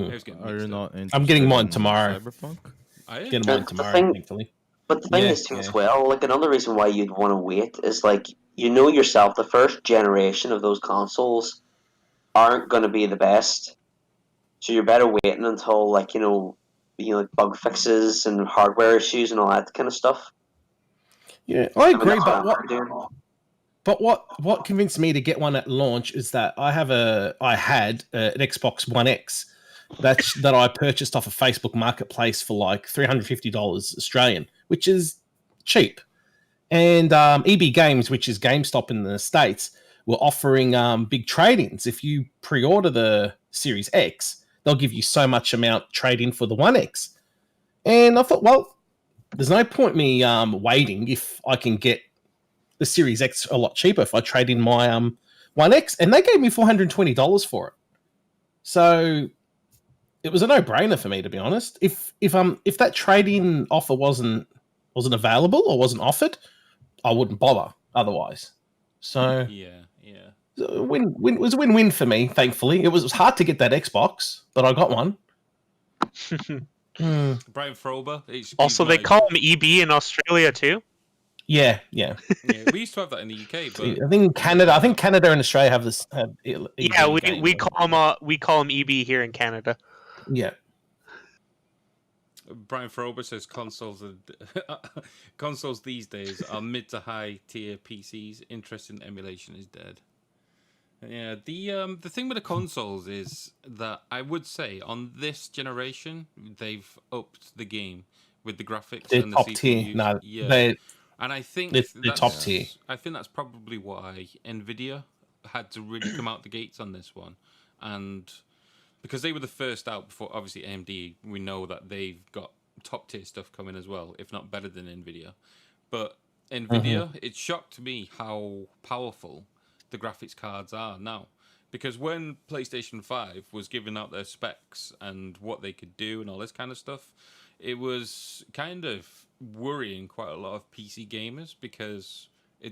always get Are you mixed not up. interested I'm getting mine in tomorrow. Cyberpunk? I am. Getting The mine tomorrow, thing- thankfully. But the thing Yeah, is too as yeah. well, like another reason why you'd want to wait is like you know yourself, the first generation of those consoles aren't going to be the best, so you're better waiting until like like bug fixes and hardware issues and all that kind of stuff. Yeah, I I mean, agree, that's but what I'm doing. But what convinced me to get one at launch is that I had an Xbox One X that I purchased off a Facebook Marketplace for like $350 Australian, which is cheap. And EB Games, which is GameStop in the States, were offering big trade-ins. If you pre-order the Series X, they'll give you so much amount trade-in for the One X. And I thought, well, there's no point me waiting if I can get the Series X a lot cheaper if I trade in my One X, and they gave me $420 for it. So it was a no-brainer for me, to be honest. If that trade-in offer wasn't available or wasn't offered, I wouldn't bother otherwise. So Yeah. it was a win-win for me. Thankfully, it was hard to get that Xbox, but I got one. Brian Frober. Also, they call him EB in Australia too. Yeah, yeah. Yeah, we used to have that in the UK, but I think Canada. I think Canada and Australia have this. Have EB Yeah, game. we call him EB here in Canada. Yeah. Brian Frober says consoles are consoles these days are mid to high tier PCs. Interest in emulation is dead. Yeah, the thing with the consoles is that I would say on this generation they've upped the game with the graphics They're and the top CPUs. tier. No, Yeah, and I think they're top that's tier. I think that's probably why Nvidia had to really come out the gates on this one, and because they were the first out before obviously AMD, we know that they've got top tier stuff coming as well, if not better than Nvidia. But Nvidia, it shocked me how powerful the graphics cards are now. Because when PlayStation 5 was giving out their specs and what they could do and all this kind of stuff, it was kind of worrying quite a lot of PC gamers because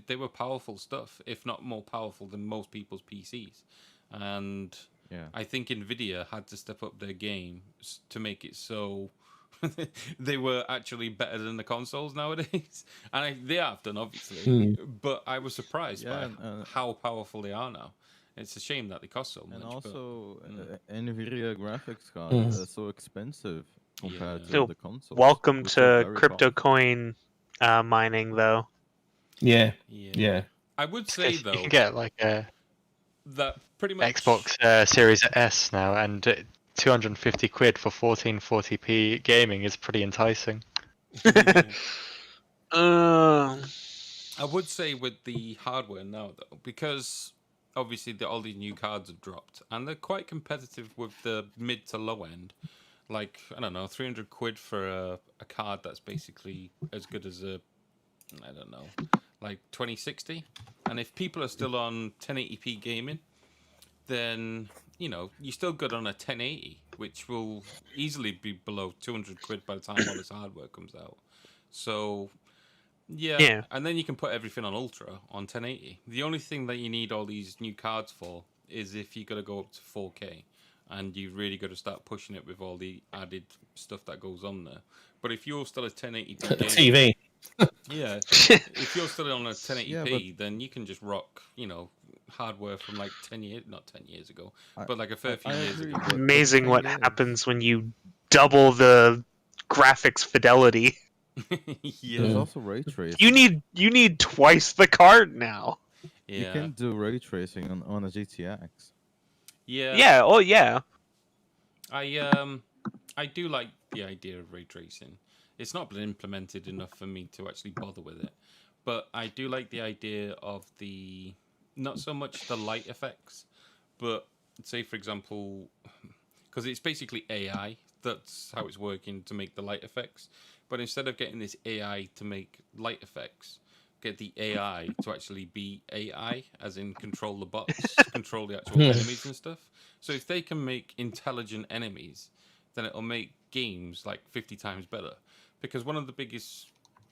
they were powerful stuff, if not more powerful than most people's PCs. And Yeah. I think Nvidia had to step up their game to make it so they were actually better than the consoles nowadays, and they have done obviously. But I was surprised by how powerful they are now. It's a shame that they cost so much. And also, but, Nvidia graphics cards are so expensive compared Yeah. to So, the consoles. welcome which is to very crypto common. coin mining, though. Yeah. yeah, Yeah. I would say You though can get like a that pretty much Xbox Series S now, and 250 quid for 1440p gaming is pretty enticing. Yeah. Uh, I would say with the hardware now though, because obviously all these new cards have dropped, and they're quite competitive with the mid to low end. Like I don't know, 300 quid for a card that's basically as good as a I don't know, like 2060. And if people are still on 1080p gaming, then you know you're still good on a 1080, which will easily be below 200 quid by the time all this hardware comes out. So yeah, Yeah. and then you can put everything on ultra on 1080. The only thing that you need all these new cards for is if you got to go up to 4K, and you really got to start pushing it with all the added stuff that goes on there. But if you're still a 1080p gamer, TV. yeah, if you're still on a 1080p, then you can just rock, you know, hardware from like 10 years, not 10 years ago, but like a fair few years agree, ago. but Amazing the what thing is- happens when you double the graphics fidelity. There's Yeah, also ray tracing. You need twice the card now. You yeah, can do ray tracing on a GTX. yeah. Yeah. Oh yeah. I do like the idea of ray tracing. It's not been implemented enough for me to actually bother with it, but I do like the idea of the not so much the light effects, but say for example, because it's basically AI. That's how it's working to make the light effects. But instead of getting this AI to make light effects, get the AI to actually be AI, as in control the bots, control the actual enemies and stuff. So if they can make intelligent enemies, then it'll make games like 50 times better. Because one of the biggest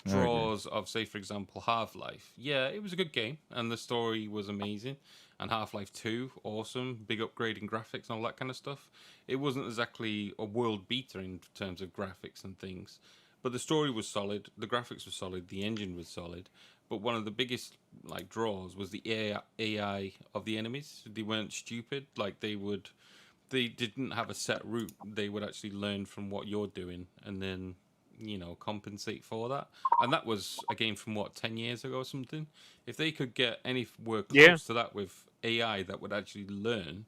draws of, say, for example, Half-Life, yeah, it was a good game and the story was amazing. And Half-Life 2, awesome, big upgrade in graphics and all that kind of stuff. It wasn't exactly a world beater in terms of graphics and things, but the story was solid, the graphics were solid, the engine was solid. But one of the biggest like draws was the AI of the enemies. They weren't stupid. Like they didn't have a set route. They would actually learn from what you're doing and then, you know, compensate for that. And that was a game from what, 10 years ago or something. If they could get anywhere close to that with AI that would actually learn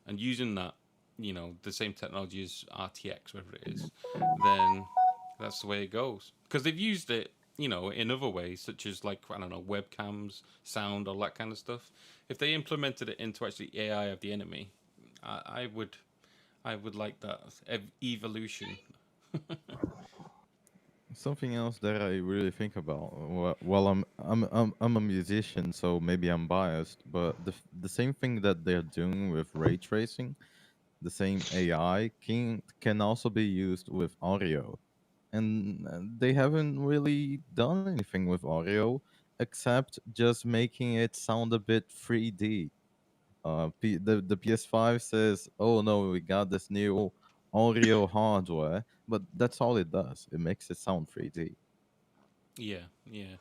and using that, you know, the same technology as RTX, whatever it is, then that's the way it goes. Because they've used it, you know, in other ways, such as like, I don't know, webcams, sound, all that kind of stuff. If they implemented it into actually AI of the enemy, I would like that evolution. Something else that I really think about. Well, I'm a musician, so maybe I'm biased, but the same thing that they're doing with ray tracing, the same AI can also be used with audio, and they haven't really done anything with audio except just making it sound a bit 3D. The PS5 says, "Oh no, we got this new audio hardware," but that's all it does. It makes it sound 3D. Yeah, yeah.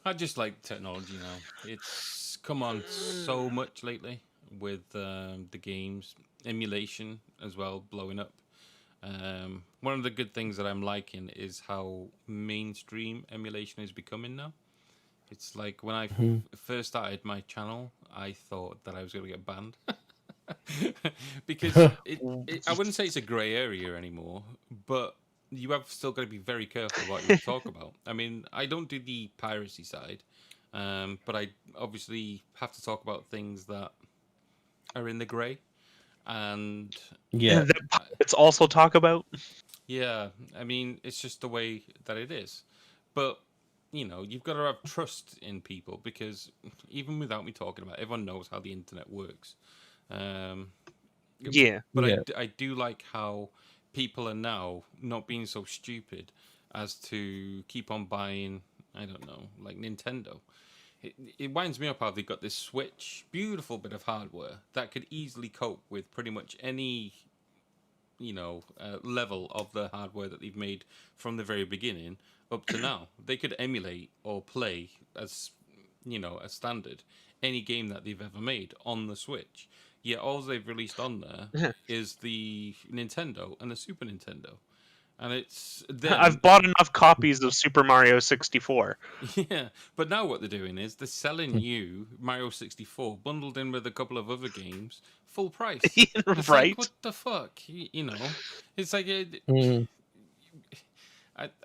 I just like technology now. It's come on so much lately with the games, emulation as well, blowing up. One of the good things that I'm liking is how mainstream emulation is becoming now. It's like when I first started my channel, I thought that I was going to get banned. Because I wouldn't say it's a grey area anymore, but you have still got to be very careful what you talk about. I mean, I don't do the piracy side, but I obviously have to talk about things that are in the grey. And Yeah. That pirates also talk about. yeah, I mean, it's just the way that it is. But, you know, you've got to have trust in people because even without me talking about it, everyone knows how the internet works. Um, Yeah. but Yeah. I do like how people are now not being so stupid as to keep on buying, I don't know, like Nintendo. It winds me up how they've got this Switch, beautiful bit of hardware that could easily cope with pretty much any, level of the hardware that they've made from the very beginning up to now. They could emulate or play as, as standard any game that they've ever made on the Switch. Yet all they've released on there is the Nintendo and the Super Nintendo. And it's then I've bought enough copies of Super Mario 64. yeah, but now what they're doing is they're selling you Mario 64 bundled in with a couple of other games, full price. It's Right? like, what the fuck? It's like Mm.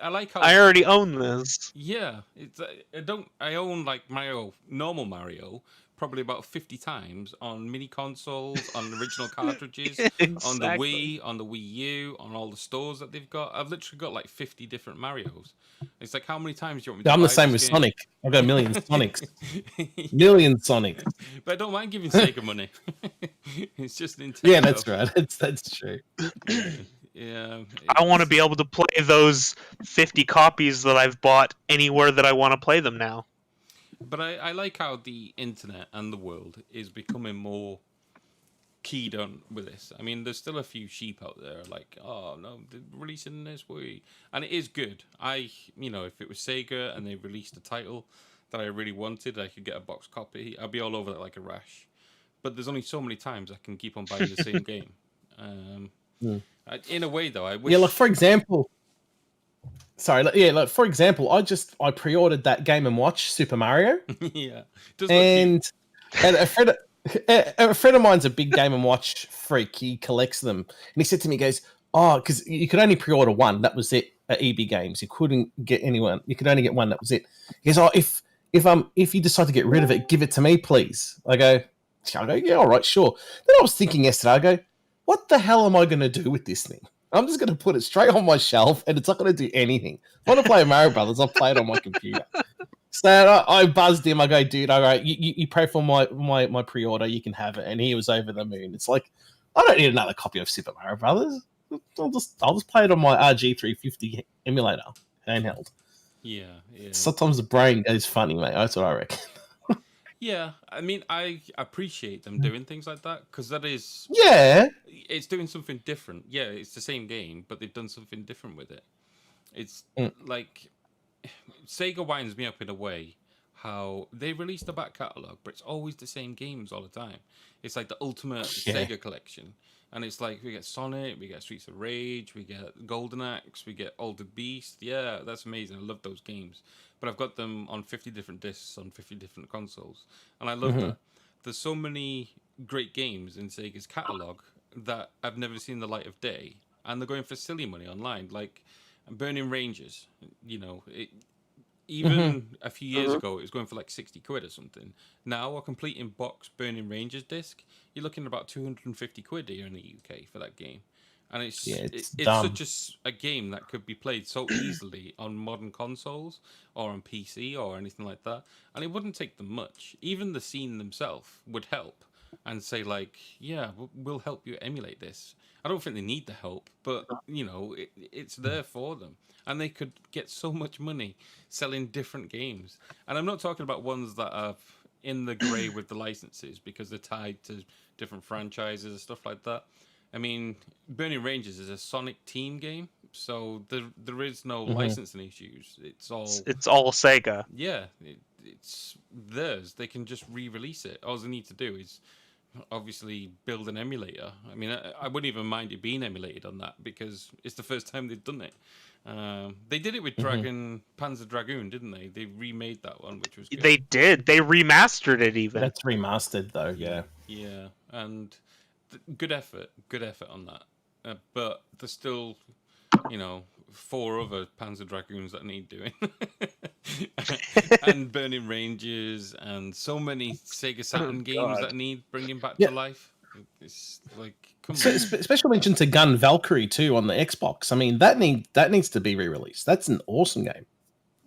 I like how I already own this. yeah, it's I own like normal Mario probably about 50 times on mini consoles, on original cartridges, on the Exactly. Wii, on the Wii U, on all the stores that they've got. I've literally got like 50 different Marios. It's like, how many times do you want me to I'm buy the same this with game? Sonic. I've got a million Sonics. Yeah. Million Sonics. But I don't mind giving Sega money. It's just Nintendo. Yeah, that's right. That's true. Yeah. I want to be able to play those 50 copies that I've bought anywhere that I want to play them now. But I like how the internet and the world is becoming more keyed on with this. I mean, there's still a few sheep out there like, oh no, they're releasing this way, and it is good. If it was Sega and they released a title that I really wanted, I could get a box copy. I'd be all over that like a rash. But there's only so many times I can keep on buying the same game. In a way, though, I wish. Yeah, like for example. Sorry, like for example, I pre-ordered that Game and Watch Super Mario, yeah, does look cute. and a friend of mine's a big Game and Watch freak. He collects them, and he said to me, he goes, "Oh, because you could only pre-order one. That was it at EB Games. You couldn't get anyone. You could only get one. That was it." He goes, "Oh, if you decide to get rid of it, give it to me, please." I go, "Yeah, all right, sure." Then I was thinking yesterday, I go, "What the hell am I going to do with this thing? I'm just going to put it straight on my shelf, and it's not going to do anything. If I want to play Mario Brothers, I'll play it on my computer." So I buzzed him. I go, "Dude, all right, you pay for my pre-order, you can have it." And he was over the moon. It's like, I don't need another copy of Super Mario Brothers. I'll just play it on my RG350 emulator, handheld. Yeah. Sometimes the brain goes funny, mate. That's what I reckon. Yeah, I mean, I appreciate them doing things like that because that is, Yeah. it's doing something different. Yeah, it's the same game, but they've done something different with it. It's like Sega winds me up in a way how they release the back catalogue, but it's always the same games all the time. It's like the ultimate Sega collection. And it's like we get Sonic, we get Streets of Rage, we get Golden Axe, we get Altered Beast. Yeah, that's amazing. I love those games. But I've got them on 50 different discs on 50 different consoles. And I love that. There's so many great games in Sega's catalogue that I've never seen the light of day. And they're going for silly money online. Like Burning Rangers, even a few years ago, it was going for like 60 quid or something. Now, a complete in box Burning Rangers disc, you're looking at about 250 quid here in the UK for that game. And it's such a game that could be played so easily on modern consoles or on PC or anything like that. And it wouldn't take them much. Even the scene themselves would help and say like, yeah, we'll help you emulate this. I don't think they need the help, but it's there for them. And they could get so much money selling different games. And I'm not talking about ones that are in the grey with the licenses because they're tied to different franchises and stuff like that. I mean, Burning Rangers is a Sonic team game, so there is no licensing issues. It's all Sega. Yeah, it's theirs. They can just re-release it. All they need to do is obviously build an emulator. I mean, I wouldn't even mind it being emulated on that because it's the first time they've done it. They did it with Panzer Dragoon, didn't they? They remade that one, which was good. They did. They remastered it even. That's remastered though. Yeah. Yeah, and good effort on that. But there's still, 4 other Panzer Dragoons that need doing, and Burning Rangers, and so many Sega Saturn games that need bringing back to life. It's like, come on. Special mention to Gun Valkyrie too on the Xbox. I mean, that needs to be re-released. That's an awesome game.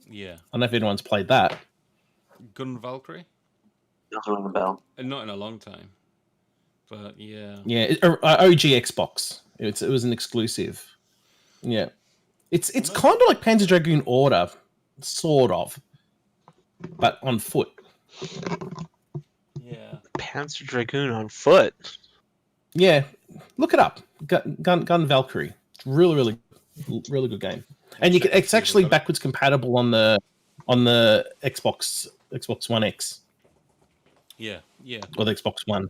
Yeah, I don't know if anyone's played that. Gun Valkyrie. Doesn't ring a bell. Not in a long time, but yeah. Yeah, OG Xbox. It was an exclusive. Yeah, it's kind of like Panzer Dragoon Order, sort of, but on foot. Yeah. Panzer Dragoon on foot. Yeah, look it up. Gun Valkyrie. It's really good game. And it's actually backwards compatible on the Xbox One X. Yeah. Or the Xbox One.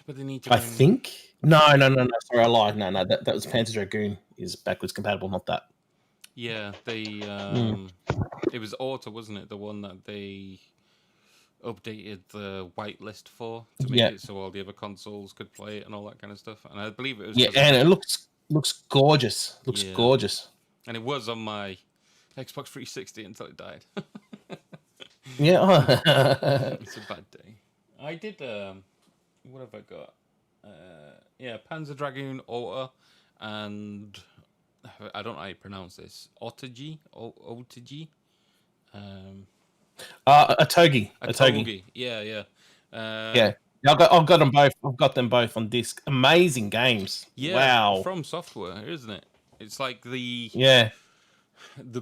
But they need to. I think. No. Sorry, I lied. No. That was Panzer Dragoon is backwards compatible, not that. Yeah, they. It was Auto, wasn't it? The one that they updated the whitelist for to make it so all the other consoles could play it and all that kind of stuff. And I believe it was. Yeah, and it looks gorgeous. Looks gorgeous. And it was on my Xbox 360 until it died. Yeah. It's a bad day. I did. What have I got? Panzer Dragoon Auto, and I don't know how you pronounce this. Otogi. A Togi. Yeah. Yeah. I've got them both. I've got them both on disc. Amazing games. Yeah, wow. From Software, isn't it? It's like the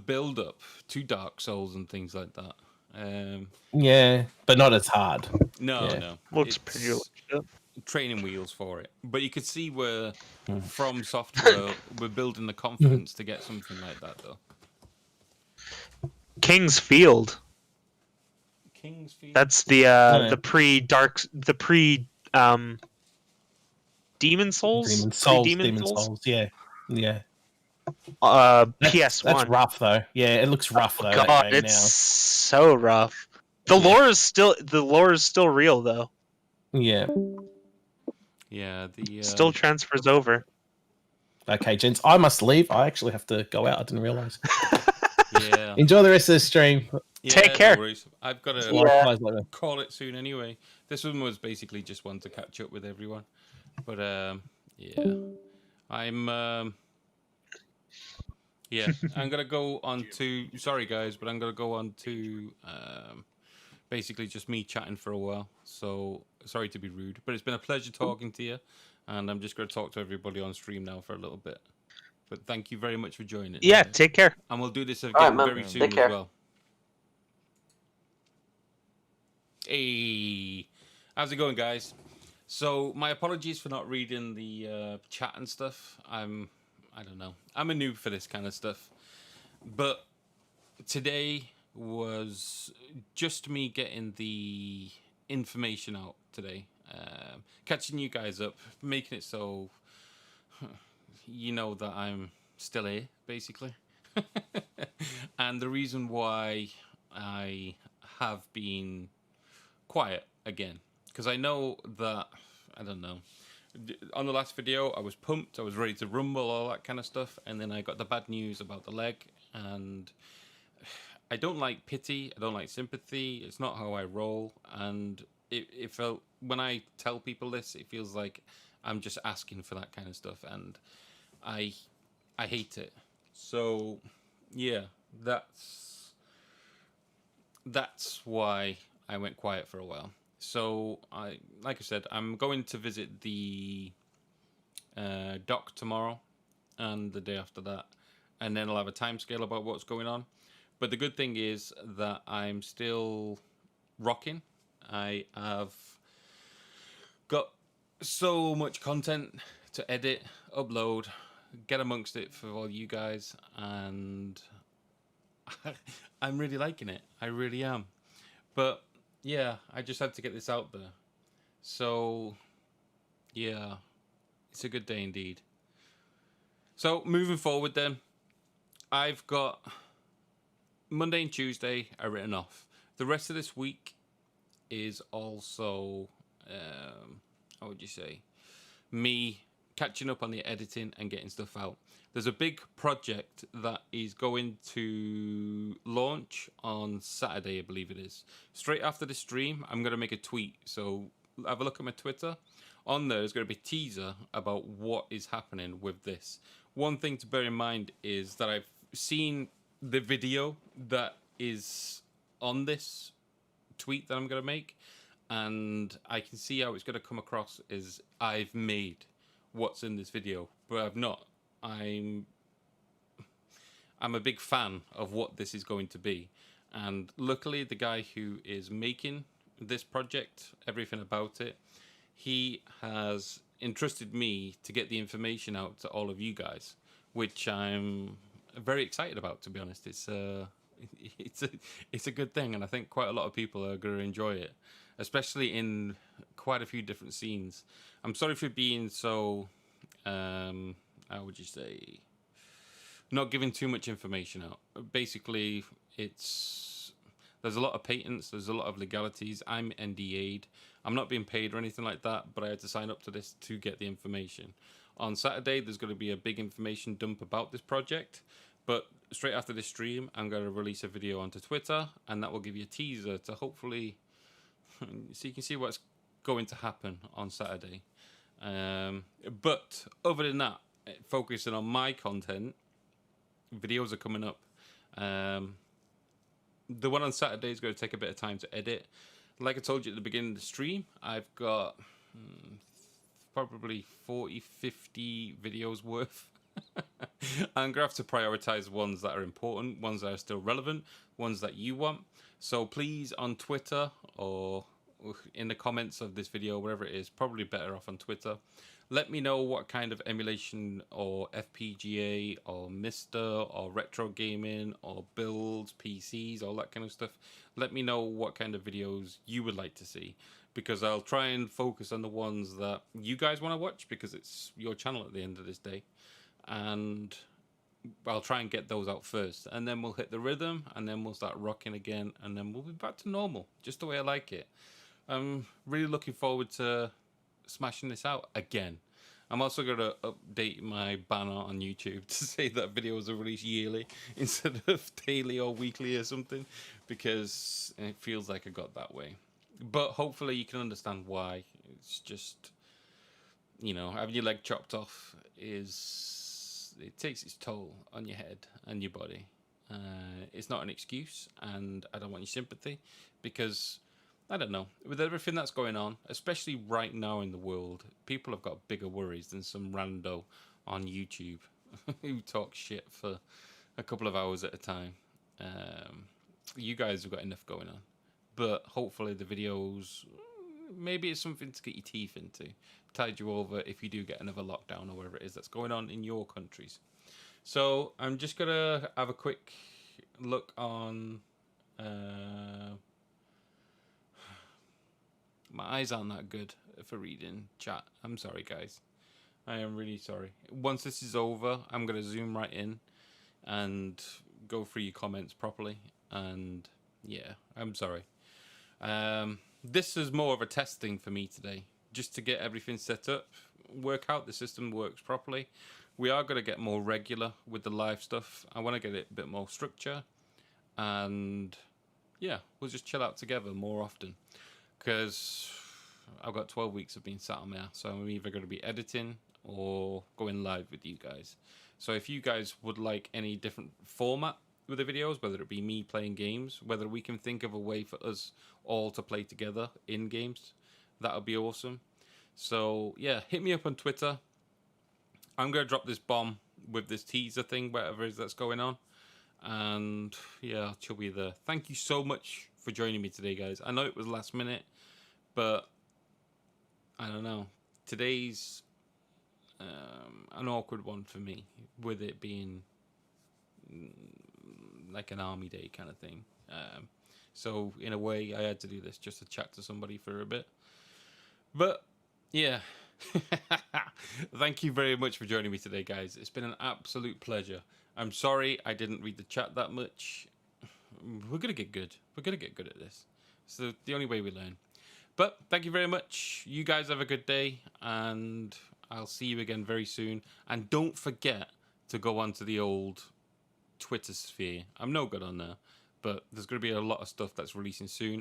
build up to Dark Souls and things like that. Yeah, but not as hard. No. Looks pretty legit. Training wheels for it, but you could see where From Software we're building the confidence to get something like that, though. King's Field. That's the pre Demon Souls. Demon Souls. Yeah. PS1. That's rough though. Yeah, it looks rough though. God, it's so rough. The lore is still real though. Yeah. Yeah. The still transfers over. Okay, gents, I must leave. I actually have to go out. I didn't realize. Yeah. Enjoy the rest of the stream. Yeah, take care. No I've got to call it soon anyway. This one was basically just one to catch up with everyone. But I'm I'm gonna go on to. Sorry guys, but I'm gonna go on to basically just me chatting for a while. So sorry to be rude, but it's been a pleasure talking to you, and I'm just gonna talk to everybody on stream now for a little bit. But thank you very much for joining. Yeah, take care. And we'll do this again very soon as well. Hey, how's it going, guys? So my apologies for not reading the chat and stuff. I don't know. I'm a noob for this kind of stuff. But today was just me getting the information out today. Catching you guys up, making it so you know that I'm still here, basically. And the reason why I have been quiet again, because I know that, I don't know, on the last video I was pumped, I was ready to rumble, all that kind of stuff, and then I got the bad news about the leg, and I don't like pity, I don't like sympathy, it's not how I roll, and it felt, when I tell people this, it feels like I'm just asking for that kind of stuff, and I hate it. So yeah, that's why I went quiet for a while. So like I said, I'm going to visit the doc tomorrow and the day after that, and then I'll have a timescale about what's going on. But the good thing is that I'm still rocking. I have got so much content to edit, upload, get amongst it for all you guys, and I'm really liking it. I really am. But yeah, I just had to get this out there. So yeah, it's a good day indeed. So moving forward then, I've got Monday and Tuesday are written off. The rest of this week is also, how would you say, me catching up on the editing and getting stuff out. There's a big project that is going to launch on Saturday, I believe it is. Straight after the stream, I'm going to make a tweet. So have a look at my Twitter. On there, there's going to be a teaser about what is happening with this. One thing to bear in mind is that I've seen the video that is on this tweet that I'm going to make, and I can see how it's going to come across is I've made what's in this video, but I've not. I'm a big fan of what this is going to be, and luckily the guy who is making this project, everything about it, he has entrusted me to get the information out to all of you guys, which I'm very excited about, to be honest. It's a good thing, and I think quite a lot of people are going to enjoy it, especially in quite a few different scenes. I'm sorry for being so, how would you say, not giving too much information out. Basically, there's a lot of patents, there's a lot of legalities. I'm NDA'd. I'm not being paid or anything like that, but I had to sign up to this to get the information. On Saturday, there's going to be a big information dump about this project, but straight after this stream, I'm going to release a video onto Twitter, and that will give you a teaser to hopefully, so you can see what's going to happen on Saturday. But other than that, focusing on my content, videos are coming up. The one on Saturday is going to take a bit of time to edit. Like I told you at the beginning of the stream, I've got probably 40, 50 videos worth. I'm going to have to prioritize ones that are important, ones that are still relevant, ones that you want. So please, on Twitter or in the comments of this video, wherever it is, probably better off on Twitter, let me know what kind of emulation or FPGA or Mister or retro gaming or builds, PCs, all that kind of stuff. Let me know what kind of videos you would like to see, because I'll try and focus on the ones that you guys want to watch, because it's your channel at the end of this day. And I'll try and get those out first, and then we'll hit the rhythm, and then we'll start rocking again, and then we'll be back to normal, just the way I like it. I'm really looking forward to smashing this out again. I'm also going to update my banner on YouTube to say that videos are released yearly instead of daily or weekly or something, because it feels like I got that way. But hopefully you can understand why. It's just, having your leg chopped off it takes its toll on your head and your body. It's not an excuse, and I don't want your sympathy, because I don't know, with everything that's going on, especially right now in the world, people have got bigger worries than some rando on YouTube who talk shit for a couple of hours at a time. You guys have got enough going on, but hopefully the videos, maybe it's something to get your teeth into, tide you over if you do get another lockdown or whatever it is that's going on in your countries. So I'm just gonna have a quick look on. My eyes aren't that good for reading chat. I'm sorry, guys. I am really sorry. Once this is over, I'm going to zoom right in and go through your comments properly. And yeah, I'm sorry. This is more of a testing for me today, just to get everything set up, work out the system works properly. We are going to get more regular with the live stuff. I want to get it a bit more structure. And yeah, we'll just chill out together more often, because I've got 12 weeks of being sat on my ass, so I'm either going to be editing or going live with you guys. So if you guys would like any different format with the videos, whether it be me playing games, whether we can think of a way for us all to play together in games, that would be awesome. So yeah, hit me up on Twitter. I'm going to drop this bomb with this teaser thing, whatever it is that's going on. And yeah, I'll chill you there. Thank you so much for joining me today, guys. I know it was last minute, but I don't know. Today's an awkward one for me, with it being like an army day kind of thing. So in a way, I had to do this just to chat to somebody for a bit. But yeah, thank you very much for joining me today, guys. It's been an absolute pleasure. I'm sorry I didn't read the chat that much. We're gonna get good. We're gonna get good at this. It's the only way we learn. But thank you very much. You guys have a good day, and I'll see you again very soon. And don't forget to go onto the old Twitter sphere. I'm no good on there, but there's going to be a lot of stuff that's releasing soon.